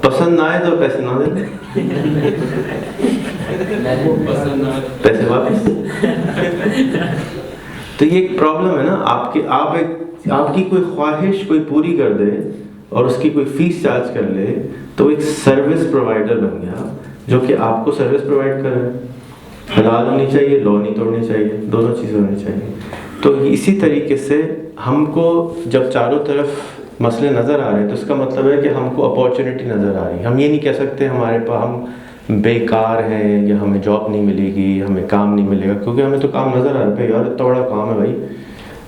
Speaker 1: पसंद ना आए तो पैसे ना दे, पैसे वापस। तो ये एक प्रॉब्लम है ना आपकी कोई ख्वाहिश कोई पूरी कर दे और उसकी कोई फीस चार्ज कर ले, तो एक सर्विस प्रोवाइडर बन गया जो कि आपको सर्विस प्रोवाइड कर रहा है। हलाल होनी चाहिए, लॉ नहीं तोड़नी चाहिए, दोनों चीज़ें होनी चाहिए। तो इसी तरीके से हमको जब चारों तरफ मसले नज़र आ रहे हैं, तो इसका मतलब है कि हमको अपॉर्चुनिटी नज़र आ रही है। हम ये नहीं कह सकते हमारे पास हम बेकार हैं या हमें जॉब नहीं मिलेगी, हमें काम नहीं मिलेगा, क्योंकि हमें तो काम नज़र आ रहा है। यार इतना बड़ा काम है भाई,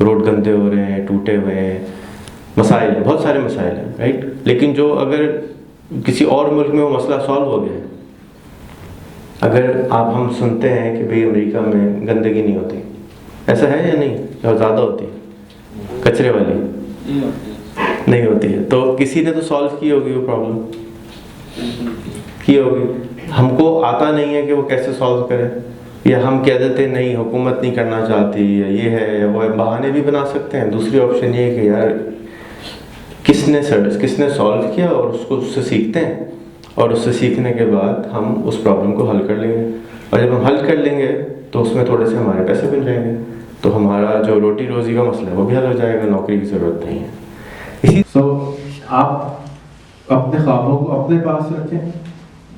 Speaker 1: रोड गंदे हो रहे हैं, टूटे हुए हैं, मसाइल हैं, बहुत सारे मसाइल हैं, राइट। लेकिन जो अगर किसी और मुल्क में वो मसला सॉल्व हो गया, अगर हम सुनते हैं कि भाई अमेरिका में गंदगी नहीं होती, ऐसा है या नहीं, या ज़्यादा होती है कचरे वाली? नहीं होती है। तो किसी ने तो सॉल्व की होगी वो प्रॉब्लम, की होगी। हमको आता नहीं है कि वो कैसे सॉल्व करें, या हम कह देते नहीं हुकूमत नहीं करना चाहती, या ये है या वो है, बहाने भी बना सकते हैं। दूसरी ऑप्शन ये है कि यार किसने सॉल्व किया और उससे सीखते हैं, और उससे सीखने के बाद हम उस प्रॉब्लम को हल कर लेंगे। और जब हम हल कर लेंगे तो उसमें थोड़े से हमारे पैसे बन जाएंगे, तो हमारा जो रोटी रोज़ी का मसला है वो भी हल हो जाएगा, नौकरी की ज़रूरत नहीं है। आप अपने ख्वाबों को अपने पास रखें,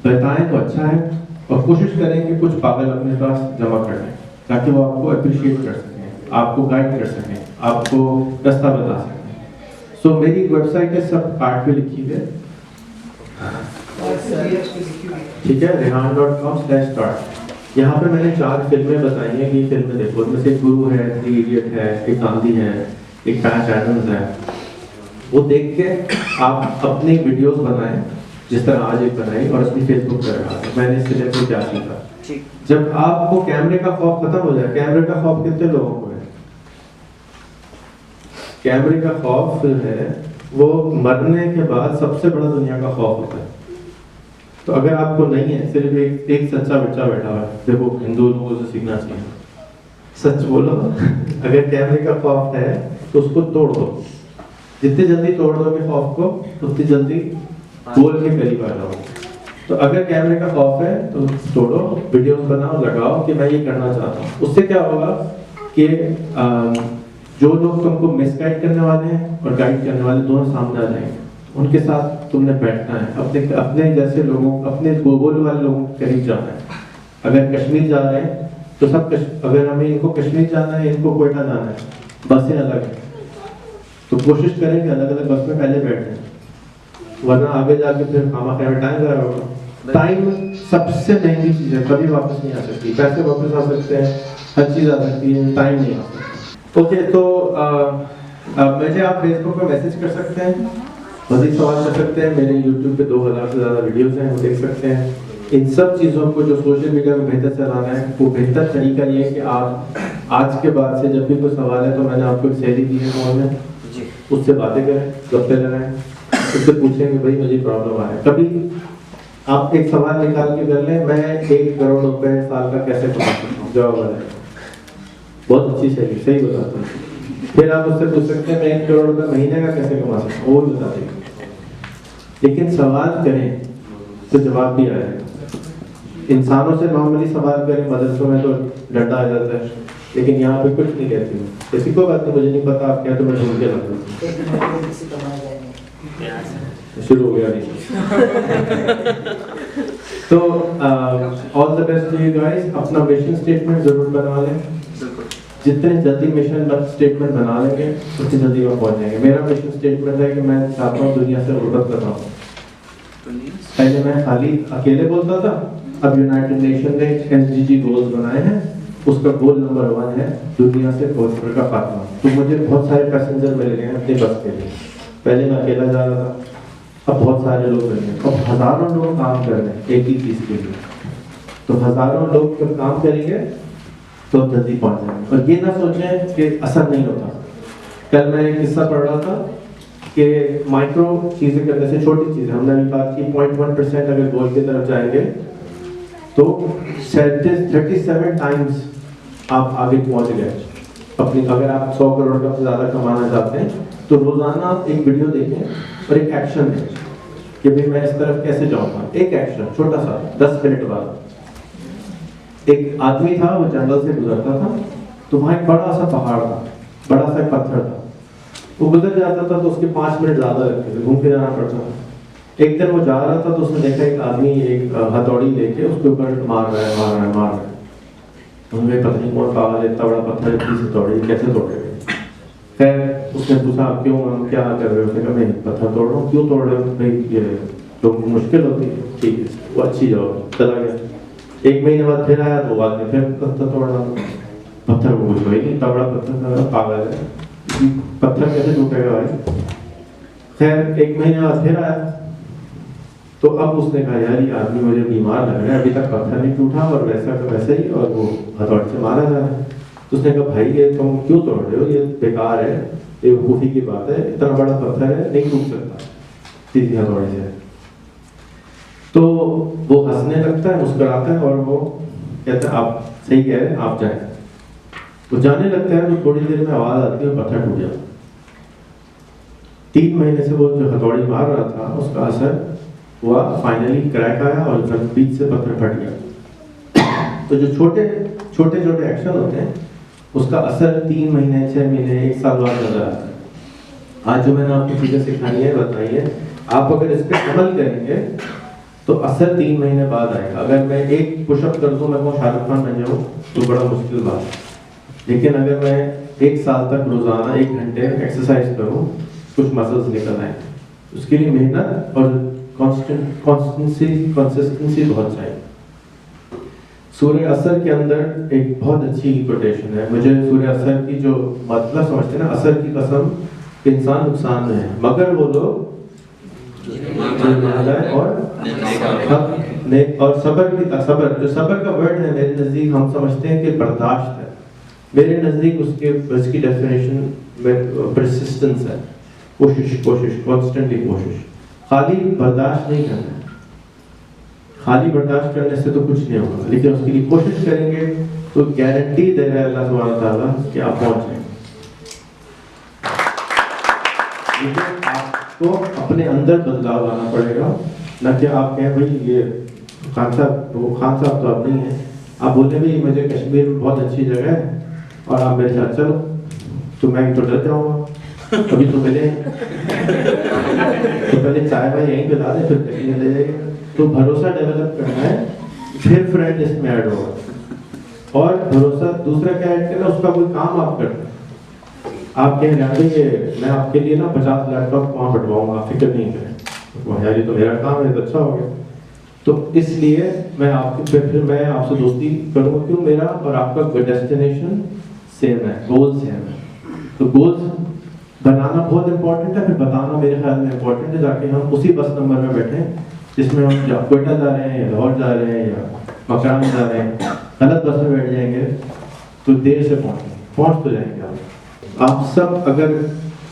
Speaker 1: बताएं तो अच्छा है, और कोशिश करें कि कुछ पागल अपने पास जमा कर लें, ताकि वो आपको अप्रिशिएट कर सकें, आपको गाइड कर सकें, आपको रास्ता बता सकें। मेरी वेबसाइट है, सब कार्ड पे लिखी है, ठीक है, rehan.com/start। यहाँ पे मैंने 4 फिल्में बताई हैं कि फिल्में देखो, उनमें से गुरु है, 3 इडियट है, एक गांधी है, एक पैच एडम्स है। वो देख के आप अपनी वीडियोस बनाएं, जिस तरह आज एक बनाई और अपनी फेसबुक पर रखा। मैंने इससे लेकर क्या सीखा, जब आपको कैमरे का खौफ खत्म हो जाए, कैमरे का खौफ कितने लोगों को है? कैमरे का खौफ है वो मरने के बाद सबसे बड़ा दुनिया का खौफ होता है। तो अगर आपको नहीं है, सिर्फ एक सच्चा बच्चा बैठा हुआ है, देखो हिंदू लोगों से सीखना चाहिए, सच बोलो। अगर कैमरे का खौफ है तो उसको तोड़ दो, जितने जल्दी तोड़ दोगे खौफ को, उतनी जल्दी गोल के करीब आ जाओगे। तो अगर कैमरे का खौफ है तो तोड़ो, वीडियोस बनाओ, लगाओ कि मैं ये करना चाहता हूँ। उससे क्या होगा कि जो लोग तुमको मिसगाइड करने वाले हैं और गाइड करने वाले दोनों सामने आ जाएंगे। उनके साथ तुमने बैठना है, अपने जैसे लोगों, अपने गोल वाले लोगों के करीब जाना है। अगर कश्मीर जा रहे हैं तो अगर हमें इनको कश्मीर जाना है, इनको कोयटा जाना है, बसें अलग है, तो कोशिश करें कि अलग अलग बस में पहले बैठे, वरना आगे जाके फिर खामा-खा में टाइम ज़ाया होगा। टाइम सबसे महंगी चीज़ है, कभी वापस नहीं आ सकती। पैसे वापस आ सकते हैं, हर चीज़ आ सकती है, टाइम नहीं आ सकता। ओके, तो मुझे आप फेसबुक पर मैसेज कर सकते हैं, मज़ीद सवाल कर सकते हैं। मेरे यूट्यूब पे 2000 से ज़्यादा वीडियोस हैं, वो देख सकते हैं। इन सब चीज़ों को जो सोशल मीडिया में बेहतर चलाना है, वो बेहतर तरीका ये है कि आप आज के बाद से जब भी कोई सवाल है, तो मैंने आपको एक सैली दी है फोन में, उससे बातें करें, गप्पे लगाएं, उससे पूछें कि भाई मुझे प्रॉब्लम आ है। कभी आप एक सवाल निकाल के कर लें, मैं 1 करोड़ रुपए साल का कैसे कमा सकता हूँ, जवाब है बहुत अच्छी शैली, सही बताता हूँ। फिर आप उससे पूछ सकते हैं मैं 1 करोड़ रुपए महीने का कैसे कमा सकता हूँ, वो भी बता देंगे। लेकिन सवाल करें तो जवाब भी आएगा। इंसानों से नॉर्मली सवाल करें, मदरसों में तो डंडा आ जाता है, लेकिन यहाँ पे कुछ नहीं कहती हूँ, किसी को बात नहीं, मुझे नहीं पता आप क्या, तो मैं ढूंढ के रखूँ। शुरू हो गया अभी। तो all the best to you guys. अपना मिशन स्टेटमेंट जरूर बना लें। जितने जल्दी मिशन स्टेटमेंट बना लेंगे उतनी जल्दी वहाँ पहुँच जाएंगे। मेरा मिशन स्टेटमेंट है कि मैं चाहता हूँ दुनिया से गुर्बत कर रहा हूँ। पहले मैं खाली अकेले बोलता था, अब यूनाइटेड नेशन ने SDG गोल्स बनाए हैं, उसका गोल नंबर 1 है दुनिया से भोजपुर का खात्मा। तो मुझे बहुत सारे पैसेंजर मिल गए हैं अपनी बस के लिए। पहले मैं अकेला जा रहा था, अब बहुत सारे लोग मिल गए, अब हजारों लोग काम कर रहे हैं एक ही चीज के लिए। तो हजारों लोग जब काम करेंगे तो जल्दी पहुंच जाएंगे। और ये ना सोचें कि असर नहीं होता। कल मैं एक किस्सा पढ़ रहा था कि माइक्रो चीजें करने से, छोटी चीजें, हमने अभी बात की 0.1% अगर गोल की तरफ जाएंगे तो 37 टाइम्स आप आगे पहुंच गए अपनी। अगर आप 100 करोड़ का ज्यादा कमाना चाहते हैं तो रोजाना एक वीडियो देखें और एक एक्शन दें कि भाई मैं इस तरफ कैसे जाऊंगा। एक एक्शन छोटा सा 10 मिनट बाद। एक आदमी था, वो जंगल से गुजरता था, तो वहां एक बड़ा सा पहाड़ था, बड़ा सा पत्थर था। वो गुजर जाता था तो उसके 5 मिनट ज्यादा लगते थे, घूम के जाना पड़ता था। एक दिन वो जा रहा था तो उसने देखा एक आदमी एक हथौड़ी लेके उसके ऊपर मार रहा है। उन्हें पता नहीं कौन पागल है, इतना बड़ा पत्थर इतनी हथौड़ी कैसे तोड़ेगा। खैर उसने पूछा क्यों, हम क्या कर रहे हो? उसने कहा मैं पत्थर तोड़ रहा हूँ। क्यों तोड़ रहे हो? भाई ये तो मुश्किल होती है। ठीक है, वो अच्छी जवाब। चला गया। 1 महीने बाद फिर आया तो आदमी फिर पत्थर तोड़ रहा था। पत्थर वो कुछ भाई इतना बड़ा पत्थर, पागल है, पत्थर कैसे टूटेगा भाई। खैर 1 महीने बाद फिर आया तो अब उसने कहा यार ये आदमी मुझे बीमार लग रहा है, अभी तक पत्थर नहीं टूटा और वैसा का वैसा ही, और वो हथौड़े से मारा जा रहा है। तो उसने कहा भाई ये तुम क्यों तोड़ रहे हो, ये बेकार है, ये बेवकूफी की बात है, इतना बड़ा पत्थर है, नहीं टूट सकता सीधी हथौड़े से। तो वो हंसने लगता है, मुस्कुराता है और वो कहता है आप सही कह रहे हैं, आप जाएं। वो जाने लगता है तो थोड़ी देर में आवाज आती है पत्थर टूट जाता। 3 महीने से वो जो हथौड़ी मार रहा था उसका असर हुआ, फाइनली क्रैक आया और बीच से पत्थर फट गया। तो जो छोटे छोटे एक्शन होते हैं उसका असर 3 महीने 6 महीने 1 साल बाद नजर आता है। आज जो मैंने आपको चीजें सिखाई है, बताई है, आप अगर इस पर अमल करेंगे तो असर 3 महीने बाद आएगा। अगर मैं एक पुशअप कर दूं, मैं वो शाहरुख खान बन जाऊं तो बड़ा मुश्किल बात है। लेकिन अगर मैं 1 साल तक रोजाना 1 घंटे एक्सरसाइज करूं, कुछ मसल्स निकल आए, उसके लिए मेहनत और कंसिस्टेंसी बहुत चाहिए। सूर्य असर के अंदर एक बहुत अच्छी कोटेशन है। मुझे सूर्य असर की जो मतलब समझते हैं ना, असर की कसम, इंसान नुकसान में है मगर वो लोग और सबर जो सबर का वर्ड है मेरे नजदीक, हम समझते हैं कि बर्दाश्त है। मेरे नजदीक उसकी डेफिनेशन परसिस्टेंस है, कोशिश कॉन्स्टेंटली कोशिश। खाली बर्दाश्त नहीं करना है, खाली बर्दाश्त करने से तो कुछ नहीं होगा, लेकिन उसके लिए कोशिश करेंगे तो गारंटी दे रहा है अल्लाह सुब्हानहू व तआला कि आप पहुंच जाएंगे। लेकिन आपको अपने अंदर बदलाव लाना पड़ेगा, न कि आप कहें भाई ये खान साहब तो अब नहीं है। आप बोले भाई मुझे कश्मीर बहुत अच्छी जगह है और आप मेरे साथ चलो, तो मैं तो डर जाऊंगा, कभी तो मिले तो पहले चाय भाई यहीं पिला दे, फिर कहीं ले जाएंगे। तो भरोसा डेवलप करना है, फिर फ्रेंड इसमें ऐड होगा। और भरोसा दूसरा क्या ऐड करना, उसका कोई काम आप करना। आप कह रहे हैं मैं आपके लिए ना 50 लैपटॉप वहाँ बंटवाऊंगा, फिक्र नहीं करें, यार ये तो मेरा काम है, तो अच्छा हो गया। तो इसलिए मैं आपसे दोस्ती करूँगा, क्यों? मेरा और आपका डेस्टिनेशन सेम है, गोल सेम है। तो गोल्स बनाना बहुत इंपॉर्टेंट है, फिर बताना मेरे ख्याल में इंपॉर्टेंट है, ताकि हम उसी बस नंबर में बैठे जिसमें हम कोयटा जा रहे हैं या लाहौर जा रहे हैं या मकान जा रहे हैं। गलत बस में बैठ जाएंगे तो देर से पहुंच तो जाएंगे। आप सब अगर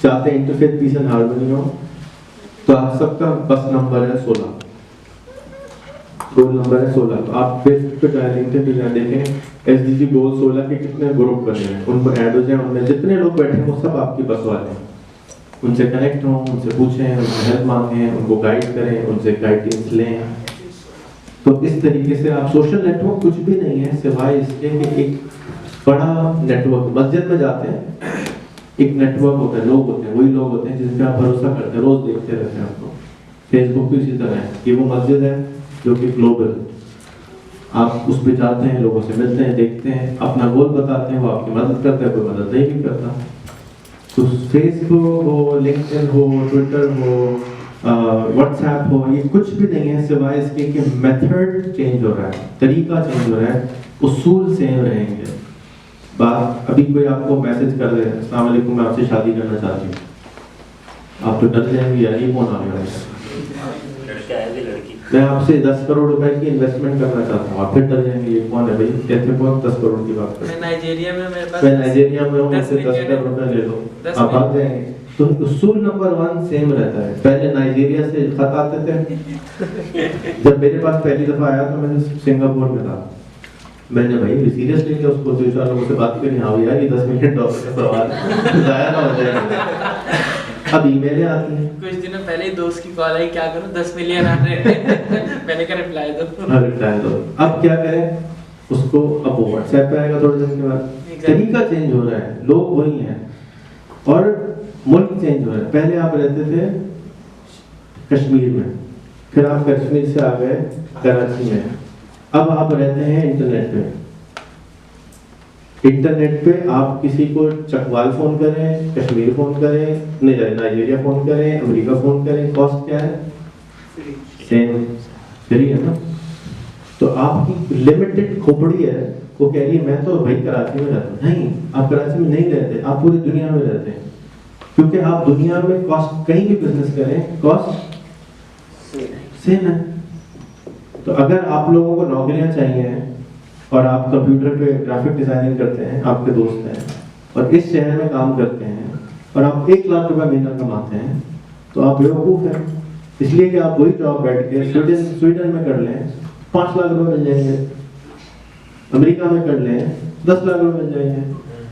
Speaker 1: चाहते हैं इंटरफेथ पीस एंड हार्मनी हो, तो आप सबका बस नंबर है 16, गोल नंबर है 16। तो आप फेसबुक पे जाएं, देखें SDG गोल 16 के कितने ग्रुप बने हैं, उन पर ऐड हो जाए। उनमें जितने लोग बैठे हैं वो सब आपकी बस वाले हैं। उनसे कनेक्ट हों, उनसे पूछें, उनसे हेल्प मांगें, उनको गाइड करें, उनसे गाइडेंस लें। तो इस तरीके से आप सोशल नेटवर्क कुछ भी नहीं है सिवाय इसके कि एक बड़ा नेटवर्क। मस्जिद में जाते हैं, एक नेटवर्क होता है, लोग होते हैं, वही लोग होते हैं जिन पे आप भरोसा करते हैं, रोज देखते रहते हैं आपको। फेसबुक भी इसी तरह है। ये वो मस्जिद है जो कि ग्लोबल, आप उस पर जाते हैं, लोगों से मिलते हैं, देखते हैं, अपना गोल बताते हैं, वो आपकी मदद करते हैं, कोई मदद नहीं भी करता। तो फेसबुक हो, लिंक्डइन हो, ट्विटर हो, व्हाट्सएप हो, ये कुछ भी नहीं है सिवाय इसके कि मेथड चेंज हो रहा है, तरीका चेंज हो रहा है, उसूल सेम रहेंगे। बात अभी कोई आपको मैसेज कर दे, अस्सलाम वालेकुम मैं आपसे शादी करना चाहती हूँ, आप तो डर जाएंगे यार ये कौन आ गया है, मैं आपसे 10 करोड़ रुपए की इन्वेस्टमेंट करना चाहता हूँ, आप फिर डर जाएंगे ये कौन है भाई, कैसे कौन 10 करोड़ की बात कर,
Speaker 6: मैं नाइजीरिया में मेरे पास
Speaker 1: मैं नाइजीरिया में हूँ, मुझसे 10 करोड़ रुपए ले लो, आप भाग जाएंगे। तो उसूल नंबर 1 सेम रहता है। पहले नाइजीरिया से खत आते थे, जब मेरे पास पहली दफा आया तो मैंने सिंगापुर में था, मैंने भाई सीरियसली लिया उसको, 2-4 लोगों से बात करी, हाँ यार ये $10 मिलियन का सवाल जाया ना हो जाएगा। अब ईमेलें आती हैं,
Speaker 6: कुछ दिनों पहले ही दोस्त की कॉल आई, क्या करूं 10 मिलियन आ रहे हैं मैंने कहा रिप्लाई दो।
Speaker 1: अब क्या करें उसको, अब वो व्हाट्सएप पे आएगा थोड़े दिन के बाद, तरीका चेंज हो रहा है, लोग वही हैं और मुल्क चेंज हो रहा है। पहले आप रहते थे कश्मीर में, फिर आप कश्मीर से आ गए कराची में, अब आप रहते हैं इंटरनेट पे। इंटरनेट पे आप किसी को चकवाल फोन करें, कश्मीर फोन करें, नाइजीरिया फोन करें, अमेरिका फोन करें, कॉस्ट क्या है, सेम फ्री है ना। तो आपकी लिमिटेड खोपड़ी है, वो कह रही है मैं तो भाई कराची में रहता हूँ, नहीं आप कराची में नहीं रहते, आप पूरी दुनिया में रहते हैं, क्योंकि आप दुनिया में कॉस्ट कहीं भी बिजनेस करें कॉस्ट सेम है। तो अगर आप लोगों को नौकरियां चाहिए और आप कंप्यूटर पे ग्राफिक डिजाइनिंग करते हैं, आपके दोस्त हैं और इस शहर में काम करते हैं और आप 1 लाख रुपए महीना कमाते हैं, तो आप बेवकूफ हैं। इसलिए कि आप वही जॉब बैठ के स्वीडन में कर लें 5 लाख रुपए मिल जाएंगे, अमेरिका में कर लें 10 लाख रुपए मिल जाएंगे।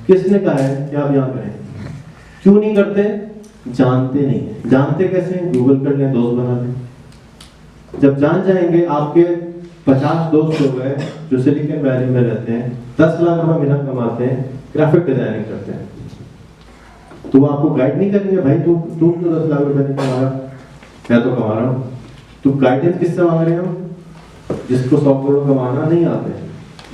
Speaker 1: किसने कहा है कि आप यहाँ करें? क्यों नहीं करते? जानते नहीं है। जानते कैसे? गूगल कर लें, दोस्त बना लें। जब जान जाएंगे, आपके 50 दोस्त हो गए जो सिलिकॉन वैली में रहते हैं, 10 लाख रुपए महीना कमाते हैं, ग्राफिक डिजाइनिंग करते हैं, तो वो आपको गाइड नहीं करेंगे, भाई तू तो 10 लाख रुपए नहीं कमा रहा, मैं तो कमा रहा हूँ। तो गाइडेंस किससे मांग रहे हो? जिसको 100 करोड़ कमाना नहीं आते।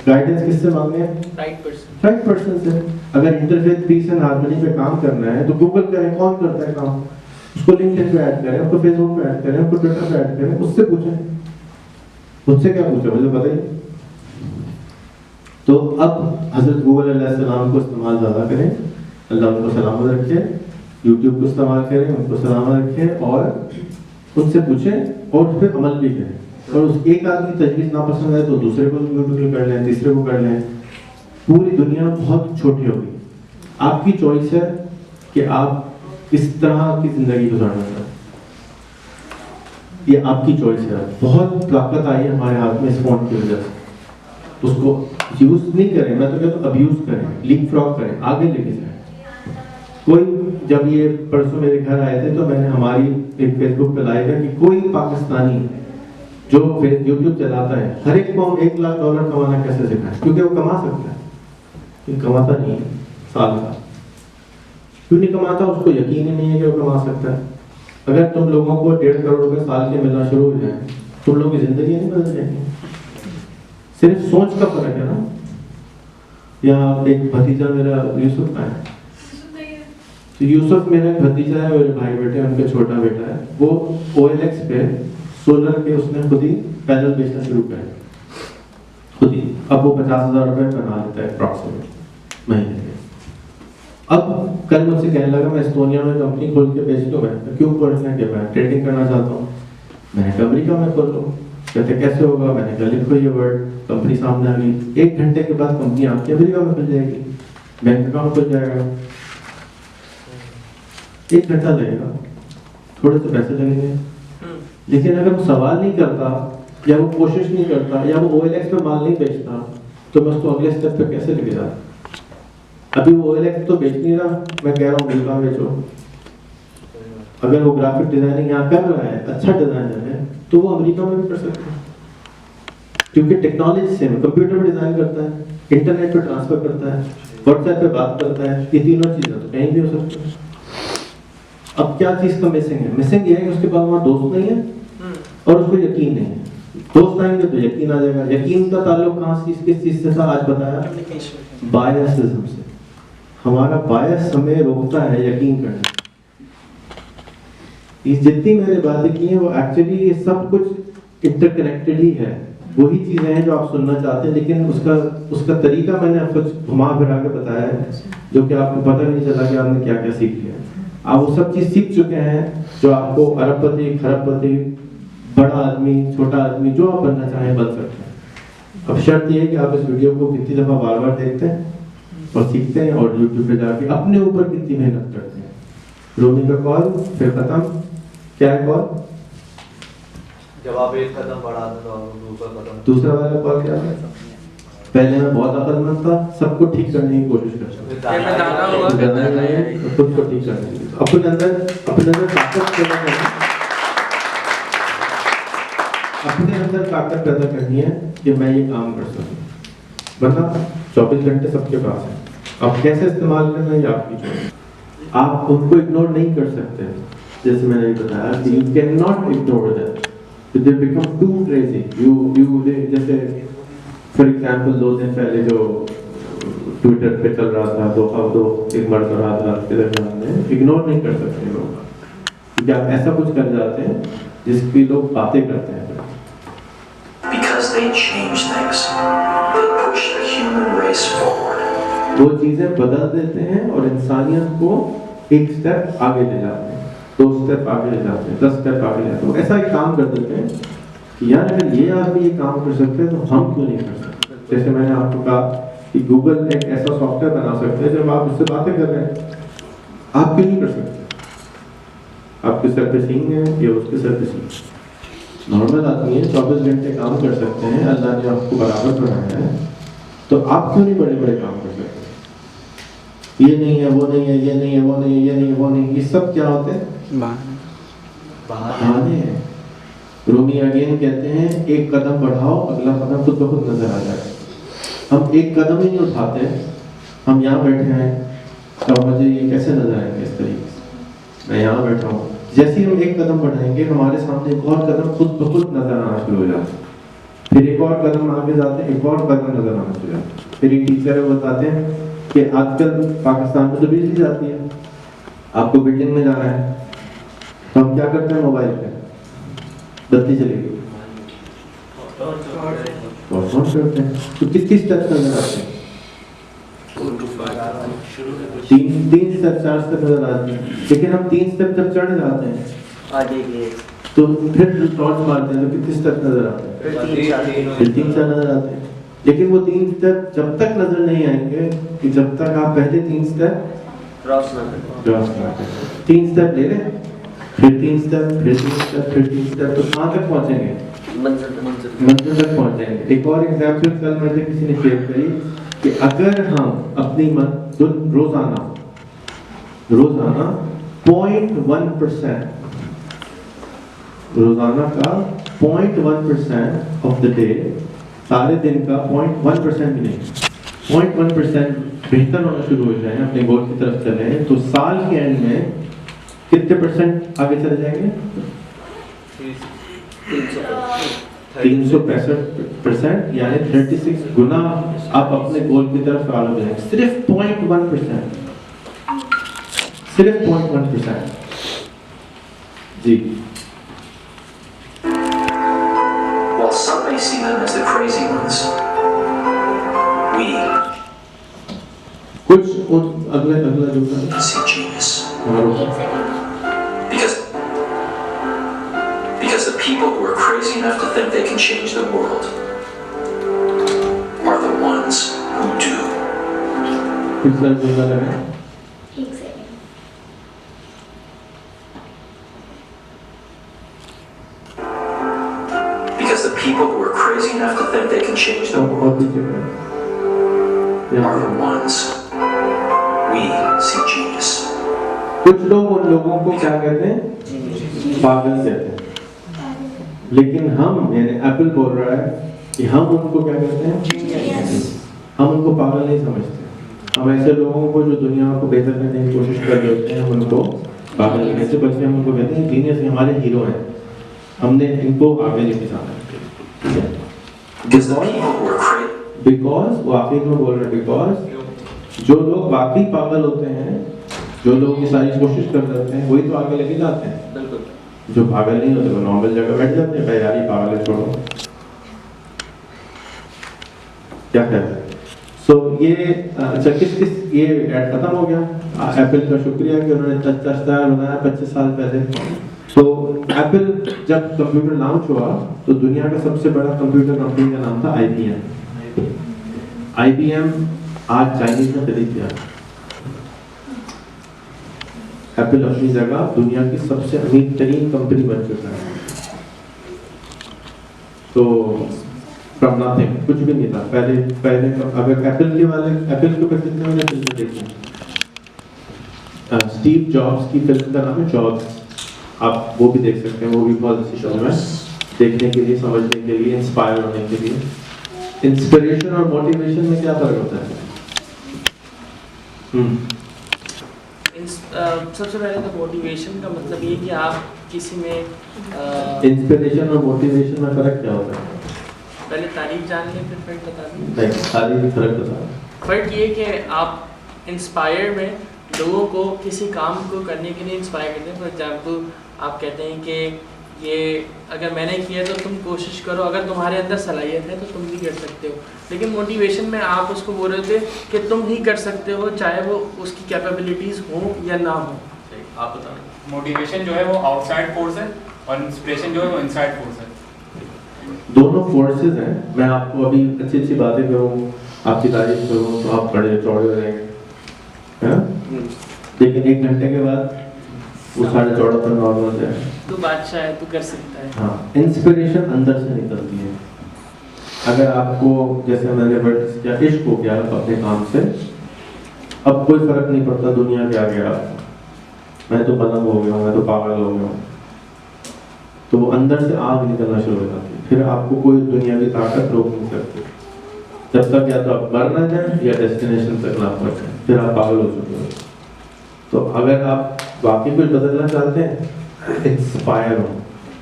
Speaker 1: गाइडेंस किससे मांगे? राइट पर्सन से। अगर इंटरफेस पीस एंड हार्मनी पे काम करना है तो गूगल करें, कौन करता है काम, उसको लिंक्डइन पे ऐड करें, उसको फेसबुक पे ऐड करें, उसको ट्विटर पे ऐड करें, उससे पूछें। मुझसे क्या पूछे मुझे पता ही। तो अब हजरत गूगल अलैहिस्सलाम को इस्तेमाल ज़्यादा करें, अल्लाह उनको सलामत रखे, यूट्यूब को इस्तेमाल करें, उनको सलामत रखें और उनसे पूछें और फिर अमल भी करें। और उस एक आदमी तजवीज़ ना पसंद है तो दूसरे को यूट्यूब कर लें, तीसरे को कर लें। पूरी दुनिया बहुत छोटी होगी, आपकी चॉइस है कि आप किस तरह की जिंदगी गुजारना चाहते हैं, ये आपकी चॉइस है। बहुत ताकत आई है हमारे हाथ में इस फोन की वजह से, उसको यूज नहीं करें, मैं तो कहता हूँ अब्यूज करें, लीप फ्रॉग करें, आगे लेके जाएं। कोई जब ये परसों मेरे घर आए थे तो मैंने हमारी एक फेसबुक पे लाइव है कि कोई पाकिस्तानी जो यूट्यूब चलाता है हर एक को $1 लाख कमाना कैसे सिखाएं, क्योंकि वो कमा सकता है, लेकिन कमाता नहीं है। साल का क्यों नहीं कमाता? उसको यकीन ही नहीं है कि वो कमा सकता है। अगर तुम लोगों को 1.5 करोड़ रुपए साल के मिलना शुरू हो जाए, तुम लोगों की जिंदगी नहीं बदल जाएगी। सिर्फ सोच का फर्क है ना। यहाँ एक भतीजा मेरा यूसुफ का है, तो यूसुफ मेरा एक भतीजा है, मेरे भाई बेटे, उनका छोटा बेटा है, वो OLX पे सोलर के उसने खुद ही पैनल बेचना शुरू किया खुद ही। अब वो 50,000 रुपए बना लेता है अप्रॉक्सीमेट महीने के। अब कल मुझसे कहने लगा मैं एस्टोनिया में कंपनी खोल के बेच दूं। मैं क्यों खोलना है? मैं ट्रेडिंग करना चाहता हूँ। मैंने कहा अमेरिका में खोल लूँ। कहते कैसे होगा? मैंने कहा लिखो ये वर्ड, कंपनी सामने आ गई। 1 घंटे के बाद कंपनी आपकी अमेरिका में खुल जाएगी, बैंक अकाउंट खुल जाएगा। 1 घंटा लगेगा, थोड़े से पैसे लगेंगे, लेकिन अगर वो सवाल नहीं करता या वो कोशिश नहीं करता या वो OLX पे माल नहीं बेचता तो मैं उसको अगले स्टेप पे कैसे लेके जाता? अभी वो OLX तो बेच नहीं रहा, मैं कह रहा हूँ अमेरिका में बेचो। अगर वो ग्राफिक डिजाइनिंग यहाँ कर रहा है, अच्छा डिजाइनर है, तो वो अमेरिका में भी कर सकता है, क्योंकि टेक्नोलॉजी सेम है। कंप्यूटर पे डिजाइन करता है, इंटरनेट पे ट्रांसफर करता है, व्हाट्सएप पे बात करता है, ये तीनों चीजें तो कहीं भी हो सकती है। अब क्या चीज का मिसिंग है? मिसिंग ये है कि उसके पास वहाँ दोस्त नहीं है और उसको यकीन नहीं है। दोस्त आएंगे तो यकीन आ जाएगा। यकीन का ताल्लुक कहाँ से, किस चीज से था? आज बताया, बायसिज्म से। हमारा बायस हमें रोकता है यकीन करने। ये जितनी मैंने बातें की हैं वो एक्चुअली ये सब कुछ इंटरकनेक्टेड ही है। वही चीजें हैं जो आप सुनना चाहते हैं, लेकिन उसका तरीका मैंने आपको घुमा फिरा के बताया है, जो कि आपको पता नहीं चला कि आपने क्या क्या सीख लिया। आप वो सब चीज सीख चुके हैं जो आपको अरबपति, खरबपति, बड़ा आदमी, छोटा आदमी, जो आप बनना चाहें बन सकते हैं। अब शर्त ये है कि आप इस वीडियो को कितनी दफा बार बार देखते हैं और सीखते हैं और यूट्यूब पे जाके अपने ऊपर कितनी मेहनत करते हैं। रोमी का कॉल फिर खत्म। क्या है कॉल?
Speaker 3: जब आप एक कदम बढ़ाते तो दूसरा कदम।
Speaker 1: दूसरा वाला कॉल क्या है? पहले मैं बहुत अकलमंद था, सबको ठीक करने की कोशिश करता था, खुद को ठीक करने की। अपने अंदर ताकत पैदा करनी, अपने अंदर ताकत पैदा करनी है कि मैं ये काम कर सकूं। वरना 24 घंटे सबके पास है। अब कैसे इस्तेमाल करना है आपकी चॉइस। आप उनको इग्नोर नहीं कर सकते। जैसे मैंने बताया कि you can not ignore them, they become too crazy. जैसे फॉर एग्जाम्पल 2 दिन पहले जो ट्विटर पे चल रहा था, दो एक मर्द और रात के दरमियान में, इग्नोर नहीं कर सकते लोग, क्योंकि आप ऐसा कुछ कर जाते हैं जिसकी लोग बातें करते हैं।
Speaker 8: Because they change things, they push the human race forward.
Speaker 1: वो चीजें बदल देते हैं और इंसानियत को एक स्टेप आगे ले जाते हैं, 2 स्टेप आगे ले जाते हैं, 10 स्टेप आगे ले जाते हैं। ऐसा एक काम कर देते हैं कि यार अगर ये आदमी ये काम कर सकते हैं तो हम क्यों नहीं कर सकते। जैसे मैंने आपको कहा कि गूगल एक ऐसा सॉफ्टवेयर बना सकते हैं, जब आप उससे बातें कर रहे हैं आप क्यों नहीं कर सकते। आपके सर पे सींग है या उसके सर पे सींग। नॉर्मल आदमी है, 24 घंटे काम कर सकते हैं, अल्लाह ने आपको बराबर बनाया है, तो आप क्यों नहीं बड़े बड़े काम कर सकते। ये नहीं है, वो नहीं है, ये नहीं है, वो नहीं है, ये नहीं है, वो नहीं, ये सब क्या होते हैं? बहाने हैं। रूमी अगेन कहते हैं एक कदम बढ़ाओ, अगला कदम खुद ब खुद नजर आ जाए। हम एक कदम ही नहीं उठाते, हम यहाँ बैठे हैं तो मुझे ये कैसे नजर आएंगे इस तरीके से। मैं यहाँ बैठा हूँ, जैसे ही हम एक कदम बढ़ाएंगे हमारे सामने एक और कदम खुद ब खुद नजर आना शुरू हो जाता है। फिर एक और कदम आगे जाते हैं, एक और कदम नजर आना शुरू हो जाता है। फिर एक टीचर है बताते हैं कि आजकल पाकिस्तान में तो बिजली जाती है, आपको बिल्डिंग में जाना है तो हम क्या करते हैं, मोबाइल पे बत्ती चलेगी टॉर्च करते हैं, तो कितनी स्टेप्स नजर आते हैं? 3 स्टेप 4 स्टेप नजर आते हैं। लेकिन हम 3 स्टेप जब चढ़ जाते हैं
Speaker 2: आगे
Speaker 1: तो फिर टॉर्च मारते हैं तो कितने स्टेप नजर आते हैं? फिर 3-4 नजर आते हैं। लेकिन वो 3 स्टेप जब तक नजर नहीं आएंगे कि जब तक आप पहले 3 स्टेप क्रॉस ना करें। 3 स्टेप ले लें, फिर 3 स्टेप, फिर 3 स्टेप, फिर 3 स्टेप, तो कहाँ तक पहुँचेंगे? मंजिल तक पहुँचेंगे। एक और एग्जाम्पल कल मुझे किसी ने शेयर करी कि अगर हम अपनी रोजाना 0.1% रोजाना का 0.1% ऑफ द डे, सारे दिन का 0.1% भी नहीं, 0.1% बेहतर होना शुरू हो जाए, अपने गोल की तरफ चले, तो साल के एंड में कितने % आगे चले जाएंगे? 365%, यानी 36 गुना आप अपने गोल की तरफ आगे जाएंगे। सिर्फ 0.1%, सिर्फ 0.1%। जी।
Speaker 8: While some may see them as the crazy ones, we
Speaker 1: कुछ अगला जो था
Speaker 8: see genius. Because the people who are crazy enough to think they can change the world are the ones who do.
Speaker 1: पिछला जुमला लगा।
Speaker 8: Because the people who are crazy enough to think they can change the world are the ones we see genius.
Speaker 1: कुछ लोग उन लोगों को क्या कहते हैं? पागल कहते हैं। लेकिन हम, यानी एप्पल बोल रहा है कि हम उनको क्या कहते हैं? हम उनको पागल नहीं समझते। हम ऐसे लोगों को जो दुनिया को बेहतर करने की कोशिश कर रहे होते हैं उनको पागल नहीं, ऐसे बच्चे हम उनको कहते हैं जीनियस हमारे हीरो हैं, हमने इनको आगे लेके जाना है।
Speaker 8: Because the people who are created.
Speaker 1: Because वो आखिर में बोल रहे हैं, बिकॉज जो लोग वाकई पागल होते हैं, जो लोग ये सारी कोशिश कर रहे हैं, वही तो आगे लेके जाते हैं।
Speaker 3: बिल्कुल।
Speaker 1: जो पागल नहीं होते वो नॉर्मल जगह बैठ जाते हैं, यार ये पागल है छोड़ो, क्या कहते हैं। सो ये अच्छा किस ये ऐड खत्म हो गया। एप्पल का शुक्रिया कि उन्होंने टच बनाया 25 साल पहले। तो एप्पल जब कंप्यूटर लॉन्च हुआ तो दुनिया का सबसे बड़ा कंप्यूटर कंपनी का नाम था IBM। IBM आज चाइनीज में खरीद गया। एप्पल अपनी जगह दुनिया की सबसे अमीर तरीन कंपनी बन चुका है। तो फ्रॉम नथिंग, कुछ भी नहीं था पहले अगर एप्पल के ऊपर कितने मैंने फिल्म देखी, स्टीव जॉब्स की फिल्म का नाम है जॉब्स, आप वो भी देख सकते हैं, वो भी बहुत अच्छी फिल्म है देखने के लिए, समझने के लिए, इंस्पायर होने के लिए। इंस्पिरेशन और मोटिवेशन में क्या फर्क होता है?
Speaker 6: सबसे पहले तो मोटिवेशन का मतलब ये कि आप किसी में
Speaker 1: इंस्पिरेशन और मोटिवेशन में फर्क क्या होता है?
Speaker 6: पहले तारीफ जान लें फिर फर्क बता दें।
Speaker 1: नहीं, सारी फर्क बता।
Speaker 6: फर्क ये कि आप इंस्पायर में लोगों को किसी काम को करने के लिए इंस्पायर करते हैं। फॉर एग्जांपल आप कहते हैं कि ये अगर मैंने किया तो तुम कोशिश करो, अगर तुम्हारे अंदर सलाहियत है तो तुम भी कर सकते हो। लेकिन मोटिवेशन में आप उसको बोल रहे थे कि तुम ही कर सकते हो, चाहे वो उसकी कैपेबिलिटीज़ हो या ना हो।
Speaker 3: आप बताओ।
Speaker 9: मोटिवेशन जो है वो आउटसाइड फोर्स है और इंस्पिरेशन जो है वो इनसाइड फोर्स है।
Speaker 1: दोनों फोर्सेस हैं। मैं आपको अभी अच्छी बातें करूँ, आपकी तारीफ करूँ तो आप बड़े चौड़े हो जाएंगे, है ना? लेकिन 1 घंटे के बाद वो साढ़े चौड़ापन नॉर्मल हो जाए।
Speaker 6: तू बादशाह है, तू कर सकता है।
Speaker 1: हाँ, इंस्पिरेशन अंदर से निकलती है। अगर आपको जैसे मैंने वर्ड्स किया, इश्क हो गया अपने काम से, अब कोई फर्क नहीं पड़ता दुनिया के आगे आपको, मैं तो मलंग हो गया हूँ, मैं तो पागल हो गया हूँ, तो वो अंदर से आग निकलना शुरू हो जाती है। फिर आपको कोई दुनिया की ताकत रोक नहीं सकती, जब तक या तो आप मर ना जाए या डेस्टिनेशन तक ना पहुंचे, फिर आप पागल हो चुके हो। तो अगर आप वाकई कुछ बदलना चाहते हैं, इंस्पायर हो,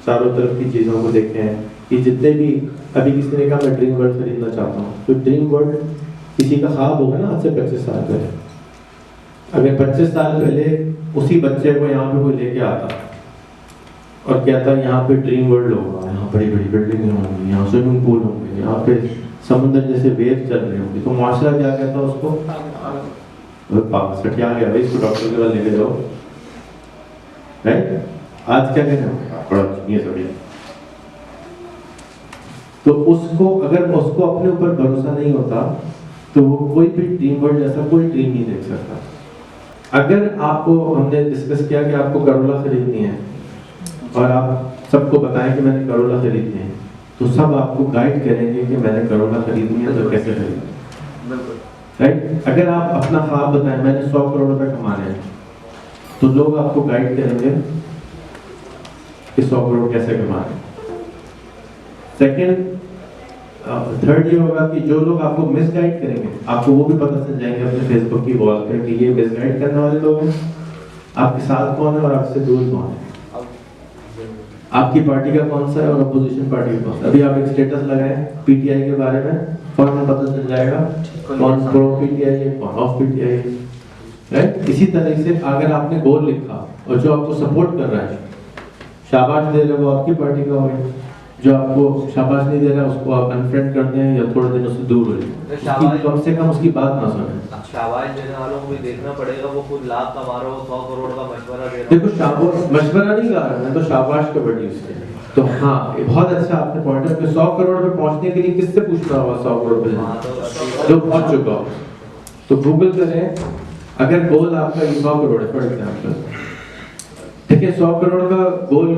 Speaker 1: चारों तरफ की चीज़ों को देखें कि जितने भी, अभी किसी ने कहा मैं ड्रीम वर्ल्ड खरीदना चाहता हूँ, तो ड्रीम वर्ल्ड किसी का ख्वाब होगा ना आज से 25 साल पहले। अगर 25 साल पहले उसी बच्चे को यहाँ पे कोई लेके आता और कहता यहाँ पे ड्रीम वर्ल्ड होगा, यहाँ बड़ी बड़ी बिल्डिंग होंगी, यहाँ स्विमिंग पूल होंगे, यहाँ पे समुद्र जैसे वेव चल रही होंगी, तो माशरा क्या कहता उसको? पागल सटिया गया भाई, इसको डॉक्टर के पास लेके जाओ, राइट? आज क्या कहते हैं? बड़ा जीनियस हो गया। तो उसको अगर उसको अपने ऊपर भरोसा नहीं होता तो वो कोई भी ड्रीम वर्ल्ड जैसा कोई ड्रीम नहीं देख सकता। अगर आपको, हमने डिस्कस किया कि आपको करोला खरीदनी है और आप सबको बताएं कि मैंने करोला खरीदनी है, तो सब आपको गाइड करेंगे कि मैंने करोला खरीदनी है तो कैसे खरीदनी, राइट? अगर आप अपना ख्वाब बताएं मैंने 100 करोड़ रुपए कमाने हैं, तो लोग आपको गाइड करेंगे कि 100 करोड़ कैसे कमाने। सेकंड, थर्ड ये होगा कि जो लोग आपको मिसगाइड करेंगे, आपको वो भी पता चल जाएंगे अपने फेसबुक की वॉल पे कि ये मिसगाइड करने वाले लोग हैं, आपके साथ कौन है और आपसे दूर कौन है, आपकी पार्टी का कौन सा है और अपोजिशन पार्टी का कौन सा। अभी आप एक स्टेटस लगाएं पीटीआई के बारे में, फौरन पता चल जाएगा कौन प्रो पीटीआई है, कौन ऑफ पीटीआई है, राइट? इसी तरह से अगर आपने गोल लिखा और जो आपको सपोर्ट कर रहा है, शाबाश दे रहे वो आपकी पार्टी का होगा, जो आपको शाबाश नहीं दे रहा उसको आप अनफ्रेंड कर दें या थोड़े दिन उससे दूर हो जाए, कम से कम उसकी बात ना सुने।
Speaker 3: शाबाश देने वालों को भी देखना पड़ेगा, वो खुद लाख कमा रहा हो, 100 करोड़ का मशवरा दे रहा हो।
Speaker 1: देखो शाबाश मशवरा नहीं गा रहा, मैं तो शाबाश का वर्ड यूज किया। तो हाँ, ये बहुत अच्छा आपने पॉइंट है कि 100 करोड़ पे पहुंचने के लिए किससे पूछना होगा 100 करोड़ पे जो पहुंच चुका हो। तो गूगल करें, अगर गोल आपका 100 करोड़ है फॉर एग्जांपल, ठीक है, 100 करोड़ का गोल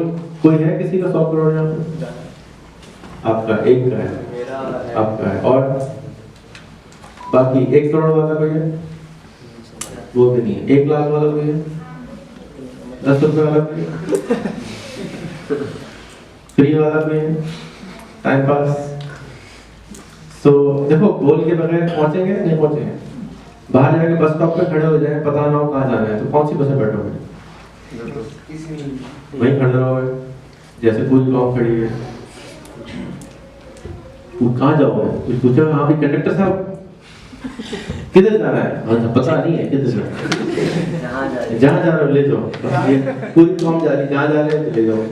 Speaker 1: कोई है किसी का 100 करोड़ यहाँ पे? आपका एक का है, आपका है, और बाकी 1 करोड़ वाला कोई है? वो भी नहीं है। 1 लाख वाला कोई है? 10 रुपए वाला कोई है? फ्री वाला कोई है? Time pass. सो देखो, गोल के बगैर पहुंचेंगे नहीं पहुंचेंगे? बाहर जाके बस स्टॉप पे खड़े हो जाए, पता ना हो कहाँ जाना है, तो कौन सी बस में बैठोगे? वहीं खड़ा रहोगे, जैसे पूरी कॉम खड़ी है। वो कहाँ जाओगे? कुछ पूछा, हाँ भी कंडक्टर साहब किधर जाना है? हाँ पता नहीं है किधर जाना है, जहाँ जा रहे हो ले जाओ, बस ये पूरी कॉम जा रही, जहाँ जा रहे हो ले जाओ।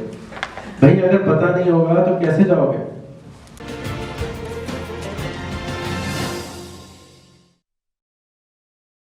Speaker 1: भाई अगर पता नहीं होगा तो कैसे जाओगे?